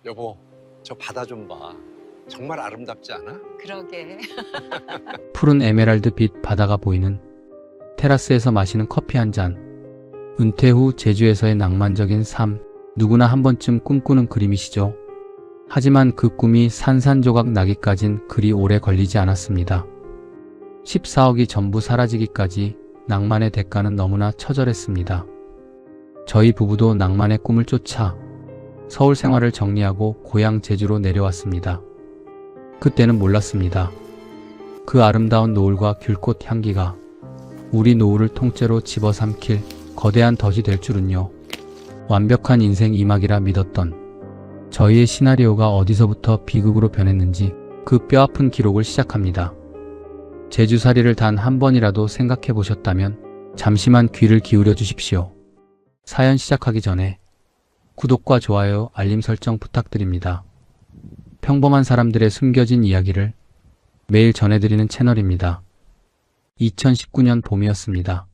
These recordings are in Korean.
여보, 저 바다 좀 봐. 정말 아름답지 않아? 그러게. 푸른 에메랄드빛 바다가 보이는 테라스에서 마시는 커피 한 잔. 은퇴 후 제주에서의 낭만적인 삶, 누구나 한 번쯤 꿈꾸는 그림이시죠. 하지만 그 꿈이 산산조각 나기까진 그리 오래 걸리지 않았습니다. 14억이 전부 사라지기까지 낭만의 대가는 너무나 처절했습니다. 저희 부부도 낭만의 꿈을 쫓아 서울 생활을 정리하고 고향 제주로 내려왔습니다. 그때는 몰랐습니다. 그 아름다운 노을과 귤꽃 향기가 우리 노후를 통째로 집어삼킬 거대한 덫이 될 줄은요. 완벽한 인생 이막이라 믿었던 저희의 시나리오가 어디서부터 비극으로 변했는지 그 뼈아픈 기록을 시작합니다. 제주살이를 단 한 번이라도 생각해 보셨다면 잠시만 귀를 기울여 주십시오. 사연 시작하기 전에 구독과 좋아요, 알림 설정 부탁드립니다. 평범한 사람들의 숨겨진 이야기를 매일 전해드리는 채널입니다. 2019년 봄이었습니다.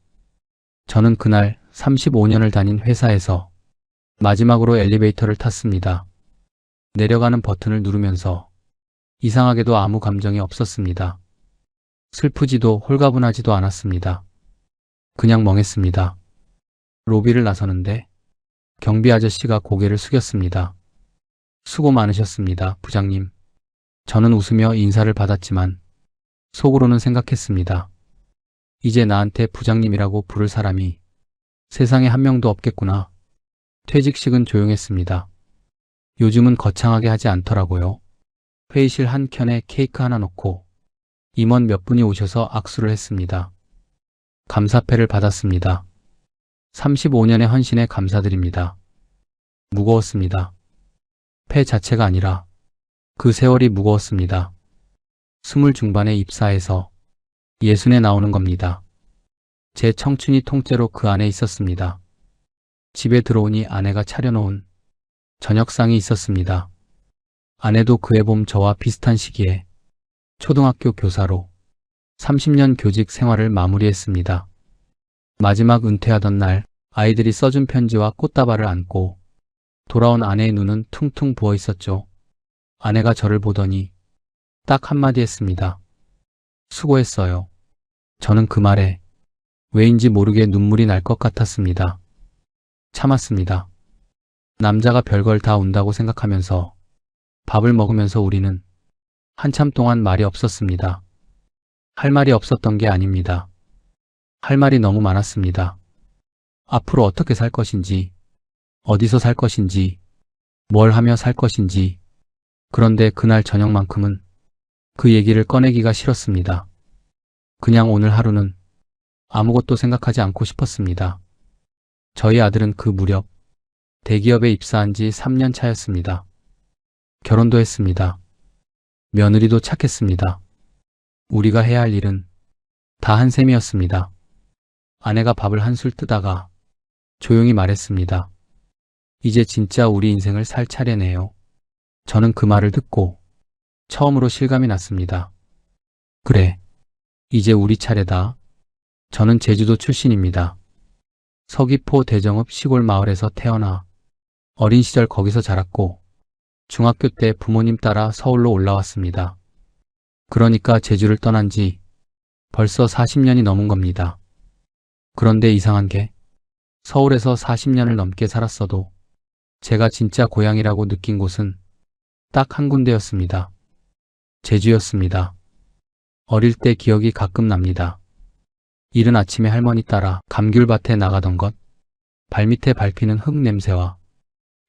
저는 그날 35년을 다닌 회사에서 마지막으로 엘리베이터를 탔습니다. 내려가는 버튼을 누르면서 이상하게도 아무 감정이 없었습니다. 슬프지도 홀가분하지도 않았습니다. 그냥 멍했습니다. 로비를 나서는데 경비 아저씨가 고개를 숙였습니다. 수고 많으셨습니다, 부장님. 저는 웃으며 인사를 받았지만 속으로는 생각했습니다. 이제 나한테 부장님이라고 부를 사람이 세상에 한 명도 없겠구나. 퇴직식은 조용했습니다. 요즘은 거창하게 하지 않더라고요. 회의실 한켠에 케이크 하나 놓고 임원 몇 분이 오셔서 악수를 했습니다. 감사패를 받았습니다. 35년의 헌신에 감사드립니다. 무거웠습니다. 패 자체가 아니라 그 세월이 무거웠습니다. 20 중반에 입사해서 60에 나오는 겁니다. 제 청춘이 통째로 그 안에 있었습니다. 집에 들어오니 아내가 차려놓은 저녁상이 있었습니다. 아내도 그해 봄 저와 비슷한 시기에 초등학교 교사로 30년 교직 생활을 마무리했습니다. 마지막 은퇴하던 날 아이들이 써준 편지와 꽃다발을 안고 돌아온 아내의 눈은 퉁퉁 부어 있었죠. 아내가 저를 보더니 딱 한마디 했습니다. 수고했어요. 저는 그 말에 왜인지 모르게 눈물이 날 것 같았습니다. 참았습니다. 남자가 별걸 다 운다고 생각하면서 밥을 먹으면서 우리는 한참 동안 말이 없었습니다. 할 말이 없었던 게 아닙니다. 할 말이 너무 많았습니다. 앞으로 어떻게 살 것인지, 어디서 살 것인지, 뭘 하며 살 것인지. 그런데 그날 저녁만큼은 그 얘기를 꺼내기가 싫었습니다. 그냥 오늘 하루는 아무것도 생각하지 않고 싶었습니다. 저희 아들은 그 무렵 대기업에 입사한 지 3년 차였습니다. 결혼도 했습니다. 며느리도 착했습니다. 우리가 해야 할 일은 다 한 셈이었습니다. 아내가 밥을 한술 뜨다가 조용히 말했습니다. 이제 진짜 우리 인생을 살 차례네요. 저는 그 말을 듣고 처음으로 실감이 났습니다. 그래, 이제 우리 차례다. 저는 제주도 출신입니다. 서귀포 대정읍 시골 마을에서 태어나 어린 시절 거기서 자랐고 중학교 때 부모님 따라 서울로 올라왔습니다. 그러니까 제주를 떠난 지 벌써 40년이 넘은 겁니다. 그런데 이상한 게 서울에서 40년을 넘게 살았어도 제가 진짜 고향이라고 느낀 곳은 딱 한 군데였습니다. 제주였습니다. 어릴 때 기억이 가끔 납니다. 이른 아침에 할머니 따라 감귤밭에 나가던 것, 발밑에 밟히는 흙 냄새와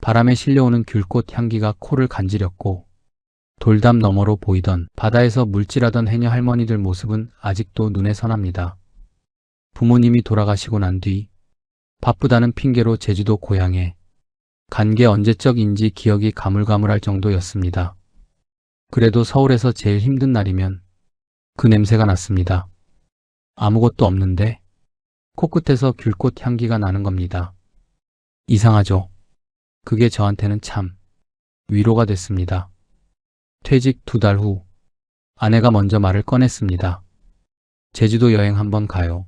바람에 실려오는 귤꽃 향기가 코를 간지렸고 돌담 너머로 보이던 바다에서 물질하던 해녀 할머니들 모습은 아직도 눈에 선합니다. 부모님이 돌아가시고 난 뒤 바쁘다는 핑계로 제주도 고향에 간 게 언제적인지 기억이 가물가물할 정도였습니다. 그래도 서울에서 제일 힘든 날이면 그 냄새가 났습니다. 아무것도 없는데 코끝에서 귤꽃 향기가 나는 겁니다. 이상하죠? 그게 저한테는 참 위로가 됐습니다. 퇴직 2달 후 아내가 먼저 말을 꺼냈습니다. 제주도 여행 한번 가요.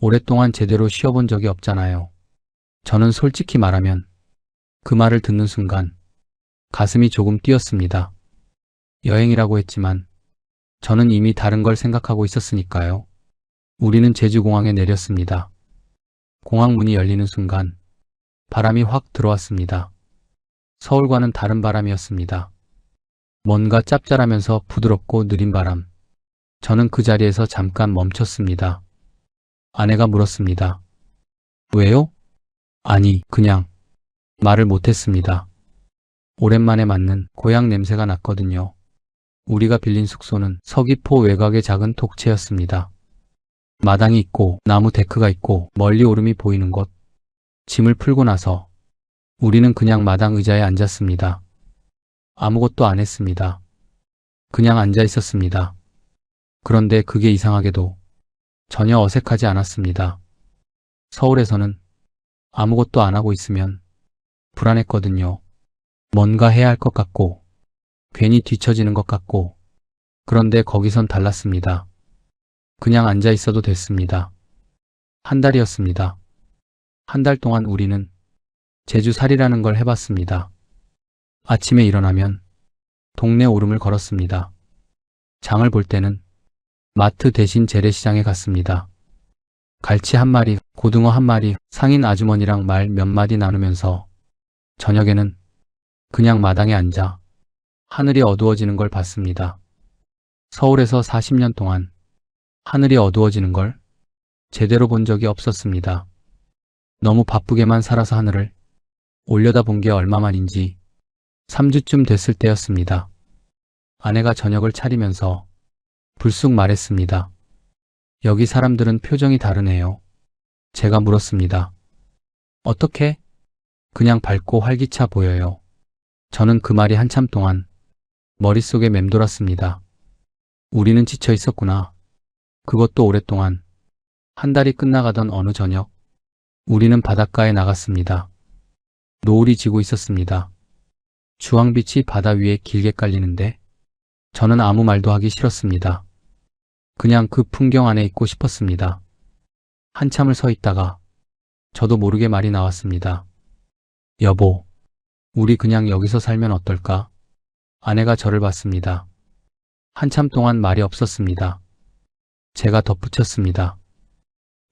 오랫동안 제대로 쉬어본 적이 없잖아요. 저는 솔직히 말하면 그 말을 듣는 순간 가슴이 조금 뛰었습니다. 여행이라고 했지만 저는 이미 다른 걸 생각하고 있었으니까요. 우리는 제주공항에 내렸습니다. 공항 문이 열리는 순간 바람이 확 들어왔습니다. 서울과는 다른 바람이었습니다. 뭔가 짭짤하면서 부드럽고 느린 바람. 저는 그 자리에서 잠깐 멈췄습니다. 아내가 물었습니다. 왜요? 아니, 그냥. 말을 못했습니다. 오랜만에 맡는 고향 냄새가 났거든요. 우리가 빌린 숙소는 서귀포 외곽의 작은 독채였습니다. 마당이 있고 나무 데크가 있고 멀리 오름이 보이는 곳. 짐을 풀고 나서 우리는 그냥 마당 의자에 앉았습니다. 아무것도 안 했습니다. 그냥 앉아 있었습니다. 그런데 그게 이상하게도 전혀 어색하지 않았습니다. 서울에서는 아무것도 안 하고 있으면 불안했거든요. 뭔가 해야 할 것 같고 괜히 뒤처지는 것 같고. 그런데 거기선 달랐습니다. 그냥 앉아 있어도 됐습니다. 한 달이었습니다. 한 달 동안 우리는 제주살이라는 걸 해봤습니다. 아침에 일어나면 동네 오름을 걸었습니다. 장을 볼 때는 마트 대신 재래시장에 갔습니다. 갈치 한 마리, 고등어 한 마리, 상인 아주머니랑 말 몇 마디 나누면서 저녁에는 그냥 마당에 앉아 하늘이 어두워지는 걸 봤습니다. 서울에서 40년 동안 하늘이 어두워지는 걸 제대로 본 적이 없었습니다. 너무 바쁘게만 살아서 하늘을 올려다본 게 얼마만인지 3주쯤 됐을 때였습니다. 아내가 저녁을 차리면서 불쑥 말했습니다. 여기 사람들은 표정이 다르네요. 제가 물었습니다. 어떻게? 그냥 밝고 활기차 보여요. 저는 그 말이 한참 동안 머릿속에 맴돌았습니다. 우리는 지쳐 있었구나. 그것도 오랫동안. 한 달이 끝나가던 어느 저녁, 우리는 바닷가에 나갔습니다. 노을이 지고 있었습니다. 주황빛이 바다 위에 길게 깔리는데 저는 아무 말도 하기 싫었습니다. 그냥 그 풍경 안에 있고 싶었습니다. 한참을 서 있다가 저도 모르게 말이 나왔습니다. 여보, 우리 그냥 여기서 살면 어떨까? 아내가 저를 봤습니다. 한참 동안 말이 없었습니다. 제가 덧붙였습니다.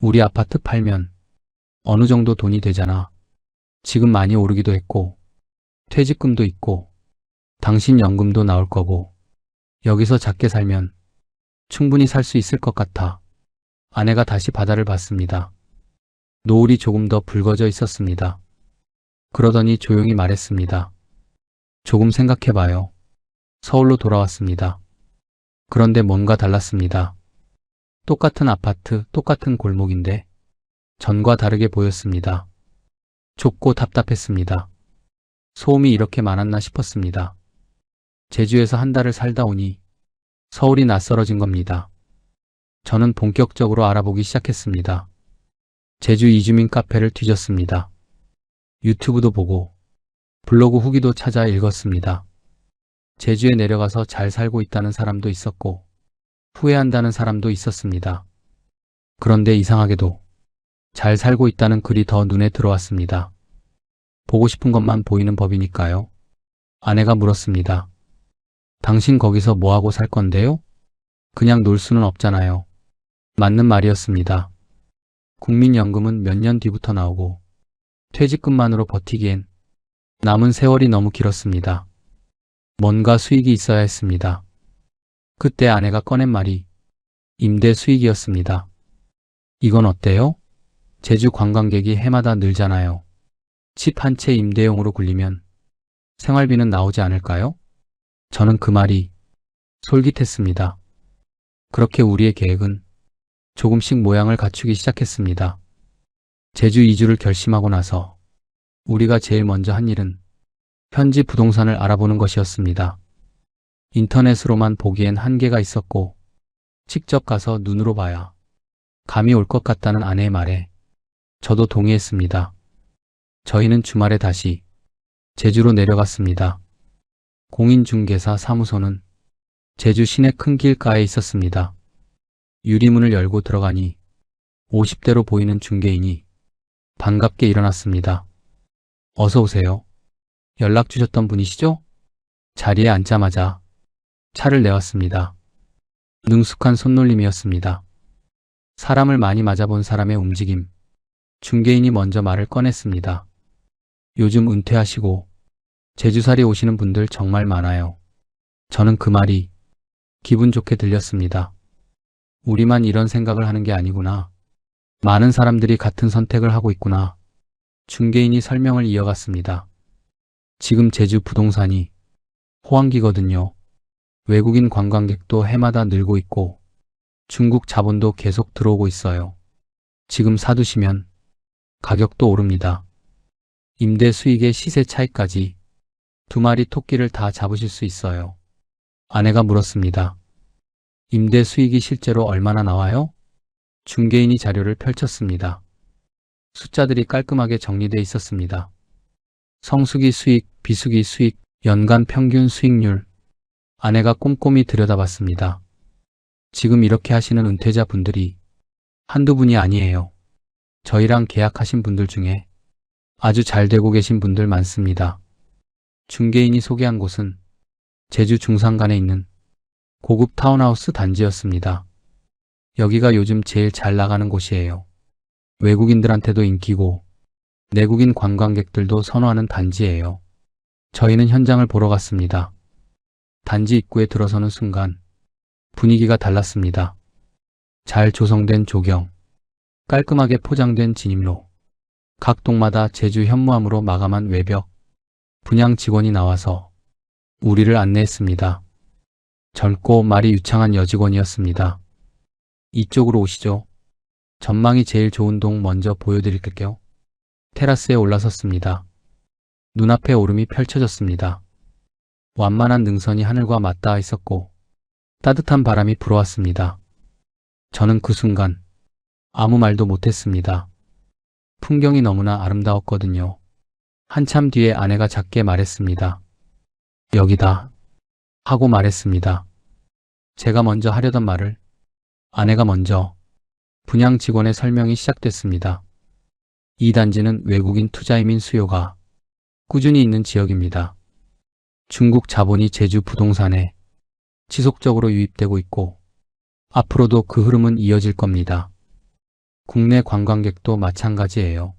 우리 아파트 팔면 어느 정도 돈이 되잖아. 지금 많이 오르기도 했고 퇴직금도 있고 당신 연금도 나올 거고 여기서 작게 살면 충분히 살 수 있을 것 같아. 아내가 다시 바다를 봤습니다. 노을이 조금 더 붉어져 있었습니다. 그러더니 조용히 말했습니다. 조금 생각해봐요. 서울로 돌아왔습니다. 그런데 뭔가 달랐습니다. 똑같은 아파트, 똑같은 골목인데 전과 다르게 보였습니다. 좁고 답답했습니다. 소음이 이렇게 많았나 싶었습니다. 제주에서 한 달을 살다 오니 서울이 낯설어진 겁니다. 저는 본격적으로 알아보기 시작했습니다. 제주 이주민 카페를 뒤졌습니다. 유튜브도 보고 블로그 후기도 찾아 읽었습니다. 제주에 내려가서 잘 살고 있다는 사람도 있었고 후회한다는 사람도 있었습니다. 그런데 이상하게도 잘 살고 있다는 글이 더 눈에 들어왔습니다. 보고 싶은 것만 보이는 법이니까요. 아내가 물었습니다. 당신 거기서 뭐하고 살 건데요? 그냥 놀 수는 없잖아요. 맞는 말이었습니다. 국민연금은 몇 년 뒤부터 나오고 퇴직금만으로 버티기엔 남은 세월이 너무 길었습니다. 뭔가 수익이 있어야 했습니다. 그때 아내가 꺼낸 말이 임대 수익이었습니다. 이건 어때요? 제주 관광객이 해마다 늘잖아요. 집 한 채 임대용으로 굴리면 생활비는 나오지 않을까요? 저는 그 말이 솔깃했습니다. 그렇게 우리의 계획은 조금씩 모양을 갖추기 시작했습니다. 제주 이주를 결심하고 나서 우리가 제일 먼저 한 일은 현지 부동산을 알아보는 것이었습니다. 인터넷으로만 보기엔 한계가 있었고 직접 가서 눈으로 봐야 감이 올 것 같다는 아내의 말에 저도 동의했습니다. 저희는 주말에 다시 제주로 내려갔습니다. 공인중개사 사무소는 제주 시내 큰 길가에 있었습니다. 유리문을 열고 들어가니 50대로 보이는 중개인이 반갑게 일어났습니다. 어서 오세요. 연락 주셨던 분이시죠? 자리에 앉자마자 차를 내왔습니다. 능숙한 손놀림이었습니다. 사람을 많이 맞아본 사람의 움직임. 중개인이 먼저 말을 꺼냈습니다. 요즘 은퇴하시고 제주살이 오시는 분들 정말 많아요. 저는 그 말이 기분 좋게 들렸습니다. 우리만 이런 생각을 하는 게 아니구나. 많은 사람들이 같은 선택을 하고 있구나. 중개인이 설명을 이어갔습니다. 지금 제주 부동산이 호황기거든요. 외국인 관광객도 해마다 늘고 있고 중국 자본도 계속 들어오고 있어요. 지금 사두시면 가격도 오릅니다. 임대 수익의 시세 차이까지 2마리 토끼를 다 잡으실 수 있어요. 아내가 물었습니다. 임대 수익이 실제로 얼마나 나와요? 중개인이 자료를 펼쳤습니다. 숫자들이 깔끔하게 정리돼 있었습니다. 성수기 수익, 비수기 수익, 연간 평균 수익률. 아내가 꼼꼼히 들여다봤습니다. 지금 이렇게 하시는 은퇴자 분들이 한두 분이 아니에요. 저희랑 계약하신 분들 중에 아주 잘 되고 계신 분들 많습니다. 중개인이 소개한 곳은 제주 중산간에 있는 고급 타운하우스 단지였습니다. 여기가 요즘 제일 잘 나가는 곳이에요. 외국인들한테도 인기고 내국인 관광객들도 선호하는 단지예요. 저희는 현장을 보러 갔습니다. 단지 입구에 들어서는 순간 분위기가 달랐습니다. 잘 조성된 조경, 깔끔하게 포장된 진입로, 각 동마다 제주 현무암으로 마감한 외벽, 분양 직원이 나와서 우리를 안내했습니다. 젊고 말이 유창한 여직원이었습니다. 이쪽으로 오시죠. 전망이 제일 좋은 동 먼저 보여드릴게요. 테라스에 올라섰습니다. 눈앞에 오름이 펼쳐졌습니다. 완만한 능선이 하늘과 맞닿아 있었고 따뜻한 바람이 불어왔습니다. 저는 그 순간 아무 말도 못했습니다. 풍경이 너무나 아름다웠거든요. 한참 뒤에 아내가 작게 말했습니다. 여기다 하고 말했습니다. 제가 먼저 하려던 말을 아내가 먼저. 분양 직원의 설명이 시작됐습니다. 이 단지는 외국인 투자이민 수요가 꾸준히 있는 지역입니다. 중국 자본이 제주 부동산에 지속적으로 유입되고 있고 앞으로도 그 흐름은 이어질 겁니다. 국내 관광객도 마찬가지예요.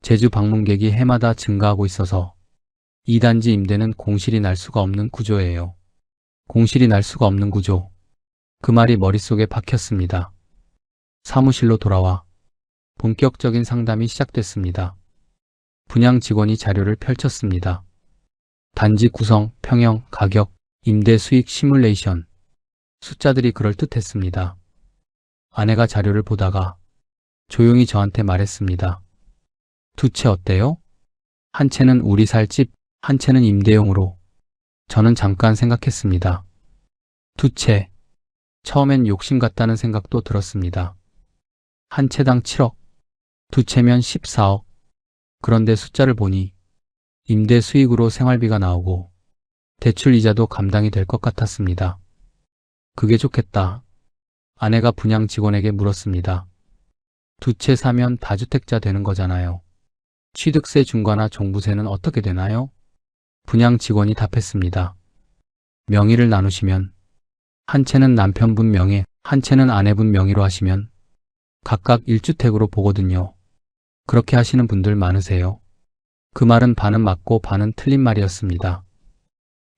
제주 방문객이 해마다 증가하고 있어서 이 단지 임대는 공실이 날 수가 없는 구조예요. 공실이 날 수가 없는 구조. 그 말이 머릿속에 박혔습니다. 사무실로 돌아와 본격적인 상담이 시작됐습니다. 분양 직원이 자료를 펼쳤습니다. 단지 구성, 평형, 가격, 임대 수익 시뮬레이션. 숫자들이 그럴듯했습니다. 아내가 자료를 보다가 조용히 저한테 말했습니다. 2채 어때요? 한 채는 우리 살 집, 한 채는 임대용으로. 저는 잠깐 생각했습니다. 2채. 처음엔 욕심 같다는 생각도 들었습니다. 한 채당 7억, 2채면 14억. 그런데 숫자를 보니 임대 수익으로 생활비가 나오고 대출 이자도 감당이 될 것 같았습니다. 그게 좋겠다. 아내가 분양 직원에게 물었습니다. 2채 사면 다주택자 되는 거잖아요. 취득세 중과나 종부세는 어떻게 되나요? 분양 직원이 답했습니다. 명의를 나누시면 한 채는 남편분 명의, 한 채는 아내분 명의로 하시면 각각 1주택으로 보거든요. 그렇게 하시는 분들 많으세요. 그 말은 반은 맞고 반은 틀린 말이었습니다.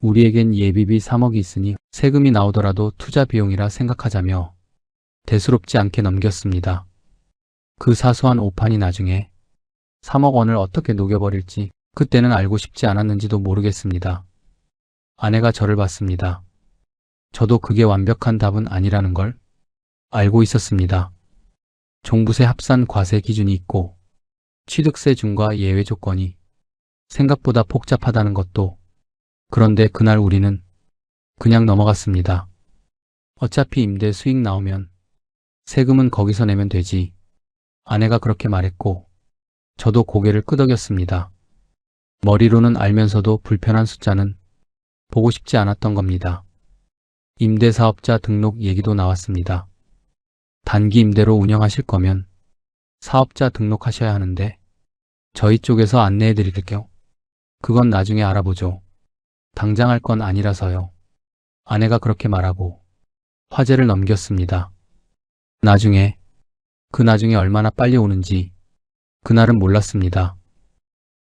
우리에겐 예비비 3억이 있으니 세금이 나오더라도 투자 비용이라 생각하자며 대수롭지 않게 넘겼습니다. 그 사소한 오판이 나중에 3억 원을 어떻게 녹여버릴지 그때는 알고 싶지 않았는지도 모르겠습니다. 아내가 저를 봤습니다. 저도 그게 완벽한 답은 아니라는 걸 알고 있었습니다. 종부세 합산 과세 기준이 있고 취득세 중과 예외 조건이 생각보다 복잡하다는 것도. 그런데 그날 우리는 그냥 넘어갔습니다. 어차피 임대 수익 나오면 세금은 거기서 내면 되지. 아내가 그렇게 말했고 저도 고개를 끄덕였습니다. 머리로는 알면서도 불편한 숫자는 보고 싶지 않았던 겁니다. 임대사업자 등록 얘기도 나왔습니다. 단기 임대로 운영하실 거면 사업자 등록하셔야 하는데 저희 쪽에서 안내해 드릴게요. 그건 나중에 알아보죠. 당장 할 건 아니라서요. 아내가 그렇게 말하고 화제를 넘겼습니다. 그 나중에 얼마나 빨리 오는지 그날은 몰랐습니다.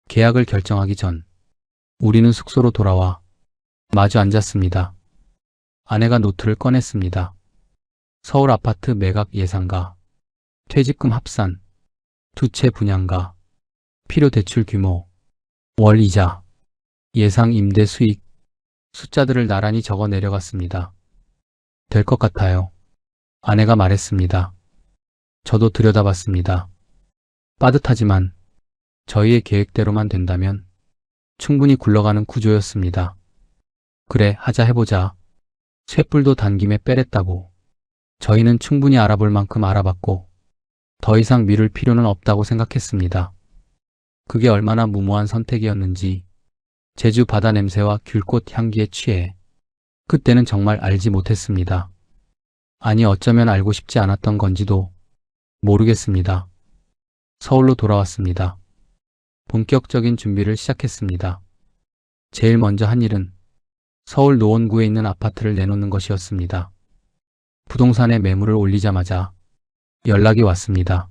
계약을 결정하기 전 우리는 숙소로 돌아와 마주 앉았습니다. 아내가 노트를 꺼냈습니다. 서울 아파트 매각 예상가, 퇴직금 합산, 두 채 분양가, 필요 대출 규모, 월 이자, 예상 임대 수익, 숫자들을 나란히 적어 내려갔습니다. 될 것 같아요. 아내가 말했습니다. 저도 들여다봤습니다. 빠듯하지만 저희의 계획대로만 된다면 충분히 굴러가는 구조였습니다. 그래, 하자 해보자. 쇳불도 단김에 빼랬다고. 저희는 충분히 알아볼 만큼 알아봤고 더 이상 미룰 필요는 없다고 생각했습니다. 그게 얼마나 무모한 선택이었는지 제주 바다 냄새와 귤꽃 향기에 취해 그때는 정말 알지 못했습니다. 아니, 어쩌면 알고 싶지 않았던 건지도 모르겠습니다. 서울로 돌아왔습니다. 본격적인 준비를 시작했습니다. 제일 먼저 한 일은 서울 노원구에 있는 아파트를 내놓는 것이었습니다. 부동산에 매물을 올리자마자 연락이 왔습니다.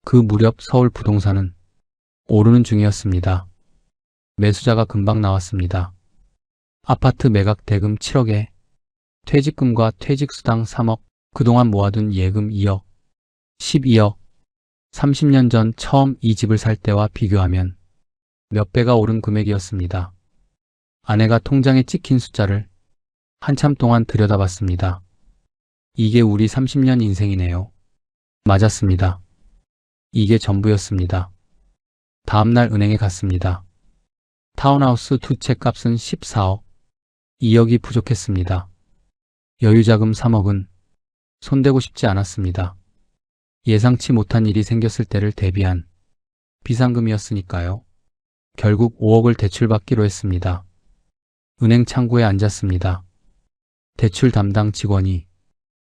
그 무렵 서울 부동산은 오르는 중이었습니다. 매수자가 금방 나왔습니다. 아파트 매각 대금 7억에 퇴직금과 퇴직수당 3억, 그동안 모아둔 예금 2억, 12억, 30년 전 처음 이 집을 살 때와 비교하면 몇 배가 오른 금액이었습니다. 아내가 통장에 찍힌 숫자를 한참 동안 들여다봤습니다. 이게 우리 30년 인생이네요. 맞았습니다. 이게 전부였습니다. 다음날 은행에 갔습니다. 타운하우스 두 채 값은 14억, 2억이 부족했습니다. 여유자금 3억은 손대고 싶지 않았습니다. 예상치 못한 일이 생겼을 때를 대비한 비상금이었으니까요. 결국 5억을 대출받기로 했습니다. 은행 창구에 앉았습니다. 대출 담당 직원이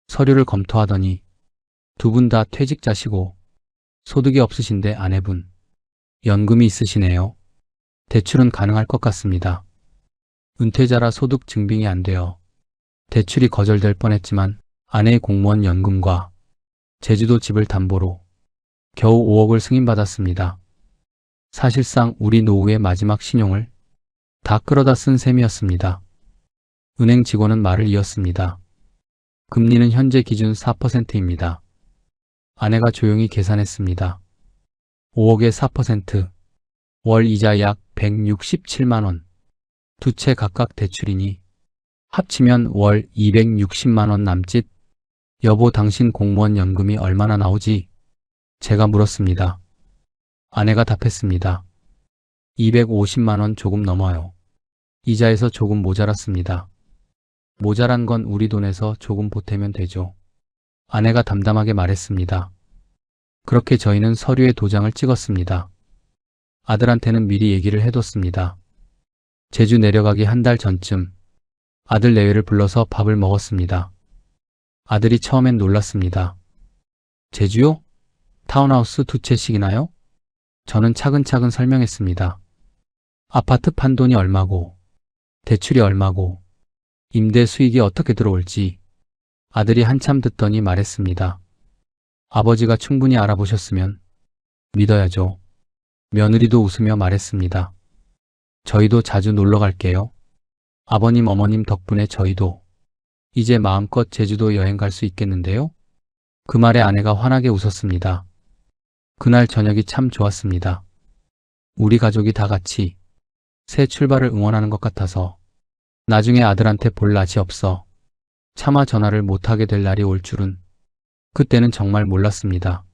서류를 검토하더니 두 분 다 퇴직자시고 소득이 없으신데 아내분 연금이 있으시네요. 대출은 가능할 것 같습니다. 은퇴자라 소득 증빙이 안 되어 대출이 거절될 뻔했지만 아내의 공무원 연금과 제주도 집을 담보로 겨우 5억을 승인받았습니다. 사실상 우리 노후의 마지막 신용을 다 끌어다 쓴 셈이었습니다. 은행 직원은 말을 이었습니다. 금리는 현재 기준 4%입니다. 아내가 조용히 계산했습니다. 5억에 4%, 월 이자 약 167만 원, 두 채 각각 대출이니 합치면 월 260만 원 남짓. 여보, 당신 공무원 연금이 얼마나 나오지? 제가 물었습니다. 아내가 답했습니다. 250만 원 조금 넘어요. 이자에서 조금 모자랐습니다. 모자란 건 우리 돈에서 조금 보태면 되죠. 아내가 담담하게 말했습니다. 그렇게 저희는 서류에 도장을 찍었습니다. 아들한테는 미리 얘기를 해뒀습니다. 제주 내려가기 한 달 전쯤 아들 내외를 불러서 밥을 먹었습니다. 아들이 처음엔 놀랐습니다. 제주요? 타운하우스 두 채씩이나요? 저는 차근차근 설명했습니다. 아파트 판 돈이 얼마고, 대출이 얼마고, 임대 수익이 어떻게 들어올지. 아들이 한참 듣더니 말했습니다. 아버지가 충분히 알아보셨으면 믿어야죠. 며느리도 웃으며 말했습니다. 저희도 자주 놀러 갈게요. 아버님, 어머님 덕분에 저희도 이제 마음껏 제주도 여행 갈 수 있겠는데요? 그 말에 아내가 환하게 웃었습니다. 그날 저녁이 참 좋았습니다. 우리 가족이 다 같이 새 출발을 응원하는 것 같아서 나중에 아들한테 볼 낯이 없어 차마 전화를 못하게 될 날이 올 줄은 그때는 정말 몰랐습니다.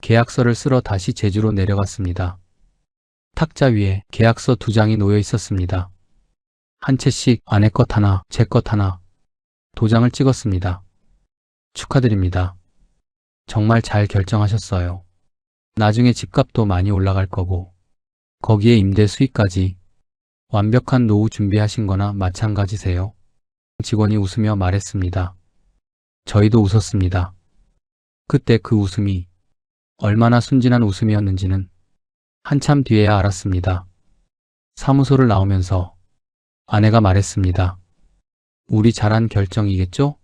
계약서를 쓰러 다시 제주로 내려갔습니다. 탁자 위에 계약서 두 장이 놓여 있었습니다. 한 채씩 아내 것 하나, 제 것 하나 도장을 찍었습니다. 축하드립니다. 정말 잘 결정하셨어요. 나중에 집값도 많이 올라갈 거고 거기에 임대 수익까지 완벽한 노후 준비하신 거나 마찬가지세요. 직원이 웃으며 말했습니다. 저희도 웃었습니다. 그때 그 웃음이 얼마나 순진한 웃음이었는지는 한참 뒤에야 알았습니다. 사무소를 나오면서 아내가 말했습니다. 우리 잘한 결정이겠죠?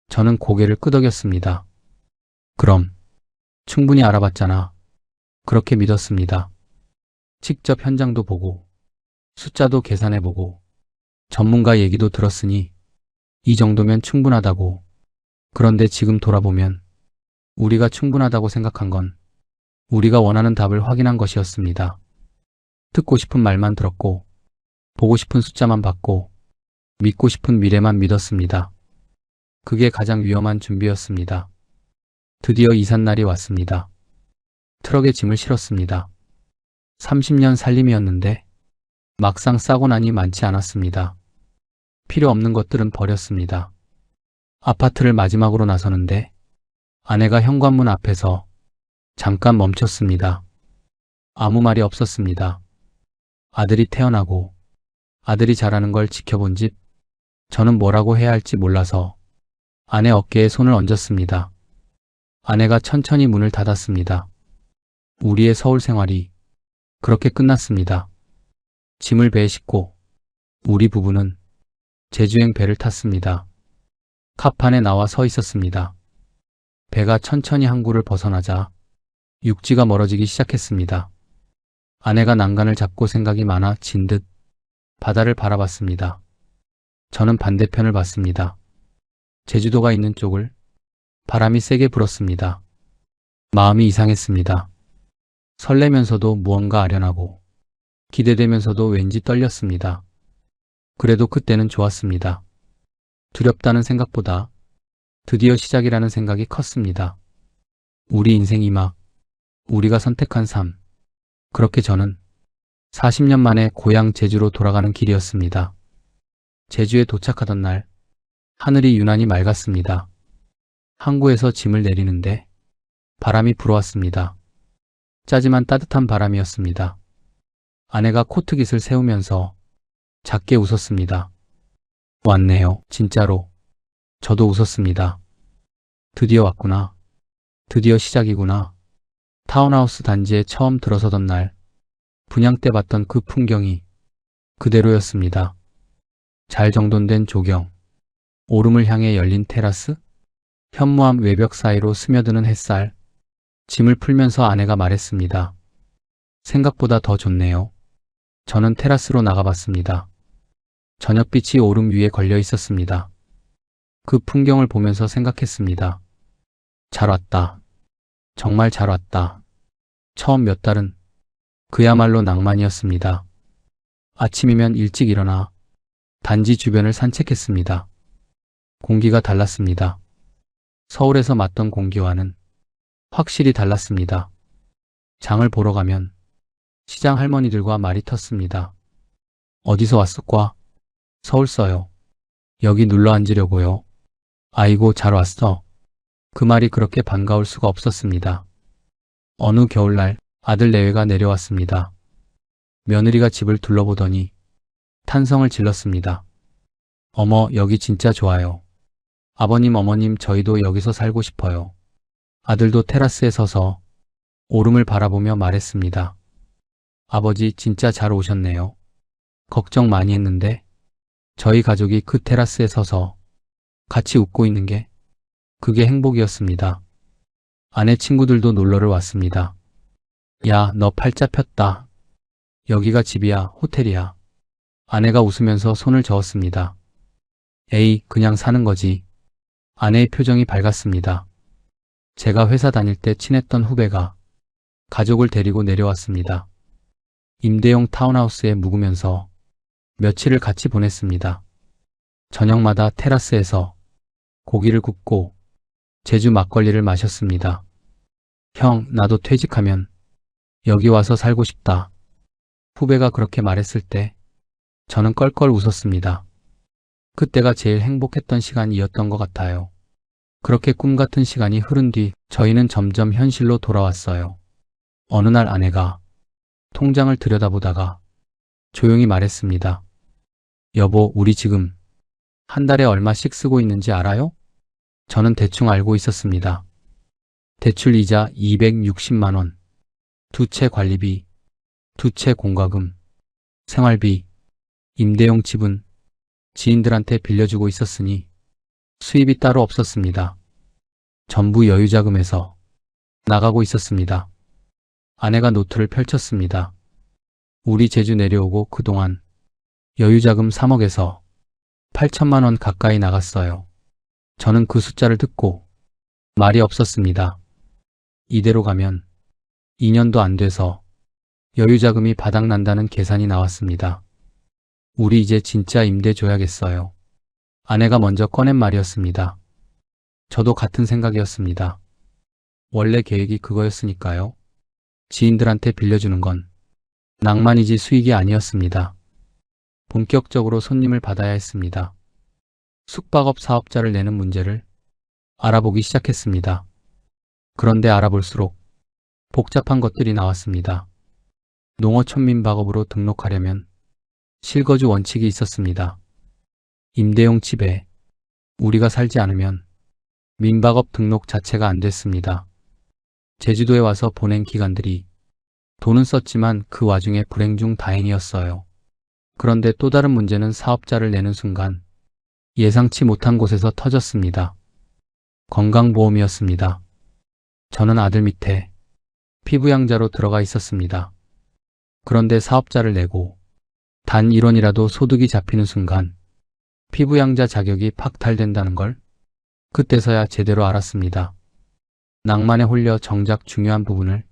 저는 고개를 끄덕였습니다. 그럼 충분히 알아봤잖아. 그렇게 믿었습니다. 직접 현장도 보고 숫자도 계산해보고 전문가 얘기도 들었으니 이 정도면 충분하다고. 그런데 지금 돌아보면 우리가 충분하다고 생각한 건 우리가 원하는 답을 확인한 것이었습니다. 듣고 싶은 말만 들었고 보고 싶은 숫자만 봤고 믿고 싶은 미래만 믿었습니다. 그게 가장 위험한 준비였습니다. 드디어 이삿날이 왔습니다. 트럭에 짐을 실었습니다. 30년 살림이었는데 막상 싸고 나니 많지 않았습니다. 필요 없는 것들은 버렸습니다. 아파트를 마지막으로 나서는데 아내가 현관문 앞에서 잠깐 멈췄습니다. 아무 말이 없었습니다. 아들이 태어나고 아들이 자라는 걸 지켜본 집, 저는 뭐라고 해야 할지 몰라서 아내 어깨에 손을 얹었습니다. 아내가 천천히 문을 닫았습니다. 우리의 서울 생활이 그렇게 끝났습니다. 짐을 배에 싣고 우리 부부는 제주행 배를 탔습니다. 갑판에 나와 서 있었습니다. 배가 천천히 항구를 벗어나자 육지가 멀어지기 시작했습니다. 아내가 난간을 잡고 생각이 많아진 듯 바다를 바라봤습니다. 저는 반대편을 봤습니다. 제주도가 있는 쪽을. 바람이 세게 불었습니다. 마음이 이상했습니다. 설레면서도 무언가 아련하고 기대되면서도 왠지 떨렸습니다. 그래도 그때는 좋았습니다. 두렵다는 생각보다 드디어 시작이라는 생각이 컸습니다. 우리 인생이 막 우리가 선택한 삶. 그렇게 저는 40년 만에 고향 제주로 돌아가는 길이었습니다. 제주에 도착하던 날 하늘이 유난히 맑았습니다. 항구에서 짐을 내리는데 바람이 불어왔습니다. 짜지만 따뜻한 바람이었습니다. 아내가 코트깃을 세우면서 작게 웃었습니다. 왔네요. 진짜로. 저도 웃었습니다. 드디어 왔구나. 드디어 시작이구나. 타운하우스 단지에 처음 들어서던 날 분양 때 봤던 그 풍경이 그대로였습니다. 잘 정돈된 조경, 오름을 향해 열린 테라스, 현무암 외벽 사이로 스며드는 햇살. 짐을 풀면서 아내가 말했습니다. 생각보다 더 좋네요. 저는 테라스로 나가봤습니다. 저녁빛이 오름 위에 걸려 있었습니다. 그 풍경을 보면서 생각했습니다. 잘 왔다. 정말 잘 왔다. 처음 몇 달은 그야말로 낭만이었습니다. 아침이면 일찍 일어나 단지 주변을 산책했습니다. 공기가 달랐습니다. 서울에서 맡던 공기와는 확실히 달랐습니다. 장을 보러 가면 시장 할머니들과 말이 텄습니다. 어디서 왔을까? 서울 써요. 여기 눌러 앉으려고요. 아이고 잘 왔어. 그 말이 그렇게 반가울 수가 없었습니다. 어느 겨울날 아들 내외가 내려왔습니다. 며느리가 집을 둘러보더니 탄성을 질렀습니다. 어머, 여기 진짜 좋아요. 아버님, 어머님, 저희도 여기서 살고 싶어요. 아들도 테라스에 서서 오름을 바라보며 말했습니다. 아버지, 진짜 잘 오셨네요. 걱정 많이 했는데 저희 가족이 그 테라스에 서서 같이 웃고 있는 게 그게 행복이었습니다. 아내 친구들도 놀러를 왔습니다. 야, 너 팔자 폈다. 여기가 집이야, 호텔이야. 아내가 웃으면서 손을 저었습니다. 에이, 그냥 사는 거지. 아내의 표정이 밝았습니다. 제가 회사 다닐 때 친했던 후배가 가족을 데리고 내려왔습니다. 임대용 타운하우스에 묵으면서 며칠을 같이 보냈습니다. 저녁마다 테라스에서 고기를 굽고 제주 막걸리를 마셨습니다. 형, 나도 퇴직하면 여기 와서 살고 싶다. 후배가 그렇게 말했을 때 저는 껄껄 웃었습니다. 그때가 제일 행복했던 시간이었던 것 같아요. 그렇게 꿈 같은 시간이 흐른 뒤 저희는 점점 현실로 돌아왔어요. 어느 날 아내가 통장을 들여다보다가 조용히 말했습니다. 여보, 우리 지금 한 달에 얼마씩 쓰고 있는지 알아요? 저는 대충 알고 있었습니다. 대출 이자 260만 원, 두 채 관리비, 두 채 공과금, 생활비 임대용 집은 지인들한테 빌려주고 있었으니 수입이 따로 없었습니다. 전부 여유자금에서 나가고 있었습니다. 아내가 노트를 펼쳤습니다. 우리 제주 내려오고 그동안 여유자금 3억에서 8천만 원 가까이 나갔어요. 저는 그 숫자를 듣고 말이 없었습니다. 이대로 가면 2년도 안 돼서 여유자금이 바닥난다는 계산이 나왔습니다. 우리 이제 진짜 임대 줘야겠어요. 아내가 먼저 꺼낸 말이었습니다. 저도 같은 생각이었습니다. 원래 계획이 그거였으니까요. 지인들한테 빌려주는 건 낭만이지 수익이 아니었습니다. 본격적으로 손님을 받아야 했습니다. 숙박업 사업자를 내는 문제를 알아보기 시작했습니다. 그런데 알아볼수록 복잡한 것들이 나왔습니다. 농어촌민박업으로 등록하려면 실거주 원칙이 있었습니다. 임대용 집에 우리가 살지 않으면 민박업 등록 자체가 안 됐습니다. 제주도에 와서 보낸 기간들이 돈은 썼지만 그 와중에 불행 중 다행이었어요. 그런데 또 다른 문제는 사업자를 내는 순간 예상치 못한 곳에서 터졌습니다. 건강보험이었습니다. 저는 아들 밑에 피부양자로 들어가 있었습니다. 그런데 사업자를 내고 단 1원이라도 소득이 잡히는 순간 피부양자 자격이 박탈된다는 걸 그때서야 제대로 알았습니다. 낭만에 홀려 정작 중요한 부분을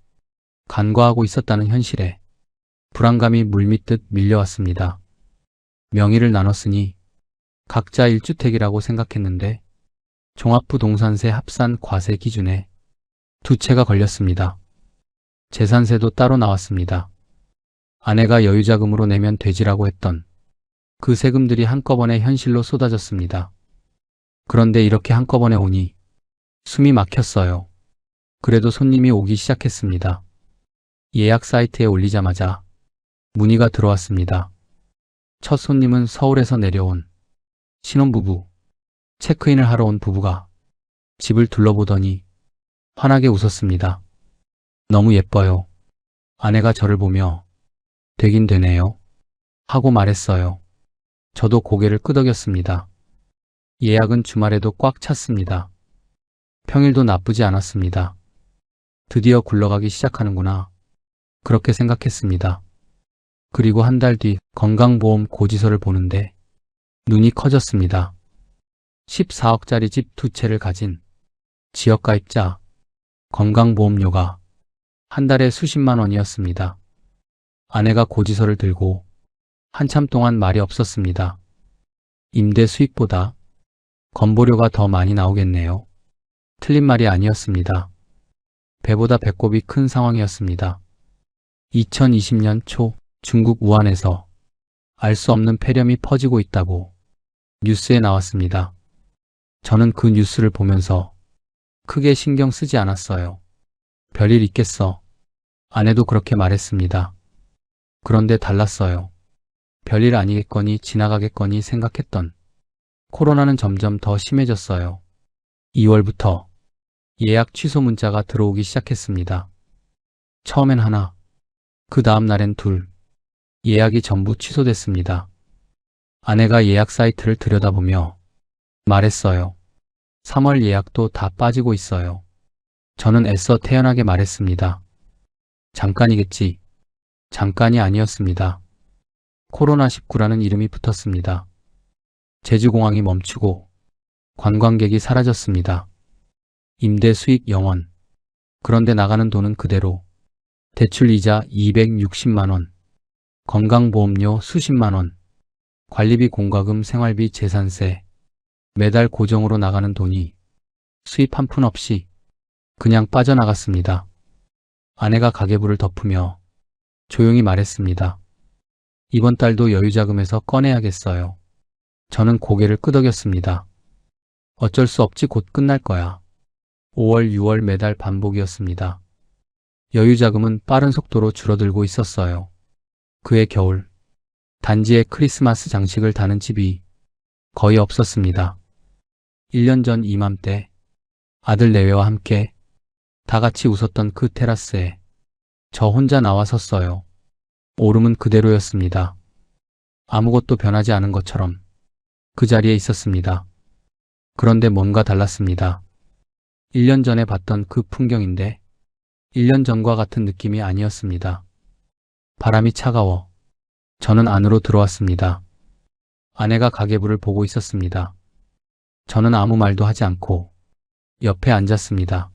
간과하고 있었다는 현실에 불안감이 물밀듯 밀려왔습니다. 명의를 나눴으니 각자 1주택이라고 생각했는데 종합부동산세 합산 과세 기준에 두 채가 걸렸습니다. 재산세도 따로 나왔습니다. 아내가 여유자금으로 내면 되지라고 했던 그 세금들이 한꺼번에 현실로 쏟아졌습니다. 그런데 이렇게 한꺼번에 오니 숨이 막혔어요. 그래도 손님이 오기 시작했습니다. 예약 사이트에 올리자마자 문의가 들어왔습니다. 첫 손님은 서울에서 내려온 신혼부부, 체크인을 하러 온 부부가 집을 둘러보더니 환하게 웃었습니다. 너무 예뻐요. 아내가 저를 보며 되긴 되네요 하고 말했어요. 저도 고개를 끄덕였습니다. 예약은 주말에도 꽉 찼습니다. 평일도 나쁘지 않았습니다. 드디어 굴러가기 시작하는구나. 그렇게 생각했습니다. 그리고 한 달 뒤 건강보험 고지서를 보는데 눈이 커졌습니다. 14억짜리 집 두 채를 가진 지역가입자 건강보험료가 한 달에 수십만 원이었습니다. 아내가 고지서를 들고 한참 동안 말이 없었습니다. 임대 수익보다 건보료가 더 많이 나오겠네요. 틀린 말이 아니었습니다. 배보다 배꼽이 큰 상황이었습니다. 2020년 초 중국 우한에서 알 수 없는 폐렴이 퍼지고 있다고 뉴스에 나왔습니다. 저는 그 뉴스를 보면서 크게 신경 쓰지 않았어요. 별일 있겠어. 아내도 그렇게 말했습니다. 그런데 달랐어요. 별일 아니겠거니 지나가겠거니 생각했던 코로나는 점점 더 심해졌어요. 2월부터 예약 취소 문자가 들어오기 시작했습니다. 처음엔 하나, 그 다음 날엔 둘, 예약이 전부 취소됐습니다. 아내가 예약 사이트를 들여다보며 말했어요. 3월 예약도 다 빠지고 있어요. 저는 애써 태연하게 말했습니다. 잠깐이겠지. 잠깐이 아니었습니다. 코로나19라는 이름이 붙었습니다. 제주공항이 멈추고 관광객이 사라졌습니다. 임대 수익 0원. 그런데 나가는 돈은 그대로. 대출 이자 260만 원. 건강보험료 수십만 원. 관리비 공과금 생활비 재산세. 매달 고정으로 나가는 돈이 수입 한 푼 없이 그냥 빠져나갔습니다. 아내가 가계부를 덮으며 조용히 말했습니다. 이번 달도 여유자금에서 꺼내야겠어요. 저는 고개를 끄덕였습니다. 어쩔 수 없지 곧 끝날 거야. 5월, 6월 매달 반복이었습니다. 여유자금은 빠른 속도로 줄어들고 있었어요. 그해 겨울, 단지에 크리스마스 장식을 다는 집이 거의 없었습니다. 1년 전 이맘때 아들 내외와 함께 다 같이 웃었던 그 테라스에 저 혼자 나와 섰어요. 오름은 그대로였습니다. 아무것도 변하지 않은 것처럼 그 자리에 있었습니다. 그런데 뭔가 달랐습니다. 1년 전에 봤던 그 풍경인데 1년 전과 같은 느낌이 아니었습니다. 바람이 차가워 저는 안으로 들어왔습니다. 아내가 가계부를 보고 있었습니다. 저는 아무 말도 하지 않고 옆에 앉았습니다.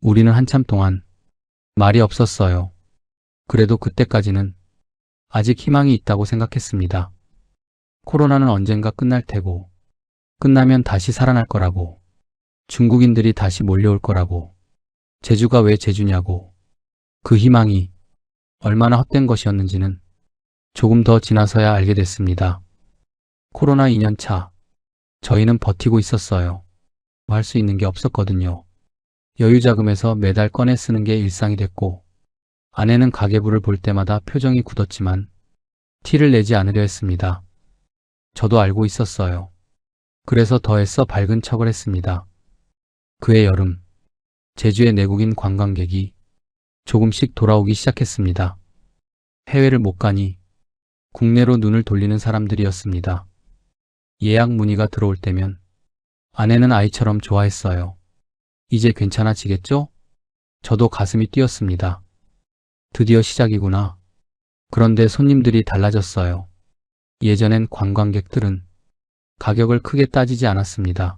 우리는 한참 동안 말이 없었어요. 그래도 그때까지는 아직 희망이 있다고 생각했습니다. 코로나는 언젠가 끝날 테고, 끝나면 다시 살아날 거라고, 중국인들이 다시 몰려올 거라고, 제주가 왜 제주냐고, 그 희망이 얼마나 헛된 것이었는지는 조금 더 지나서야 알게 됐습니다. 코로나 2년 차, 저희는 버티고 있었어요. 할 수 있는 게 없었거든요. 여유자금에서 매달 꺼내 쓰는 게 일상이 됐고, 아내는 가계부를 볼 때마다 표정이 굳었지만 티를 내지 않으려 했습니다. 저도 알고 있었어요. 그래서 더해서 밝은 척을 했습니다. 그해 여름, 제주의 내국인 관광객이 조금씩 돌아오기 시작했습니다. 해외를 못 가니 국내로 눈을 돌리는 사람들이었습니다. 예약 문의가 들어올 때면 아내는 아이처럼 좋아했어요. 이제 괜찮아지겠죠? 저도 가슴이 뛰었습니다. 드디어 시작이구나. 그런데 손님들이 달라졌어요. 예전엔 관광객들은 가격을 크게 따지지 않았습니다.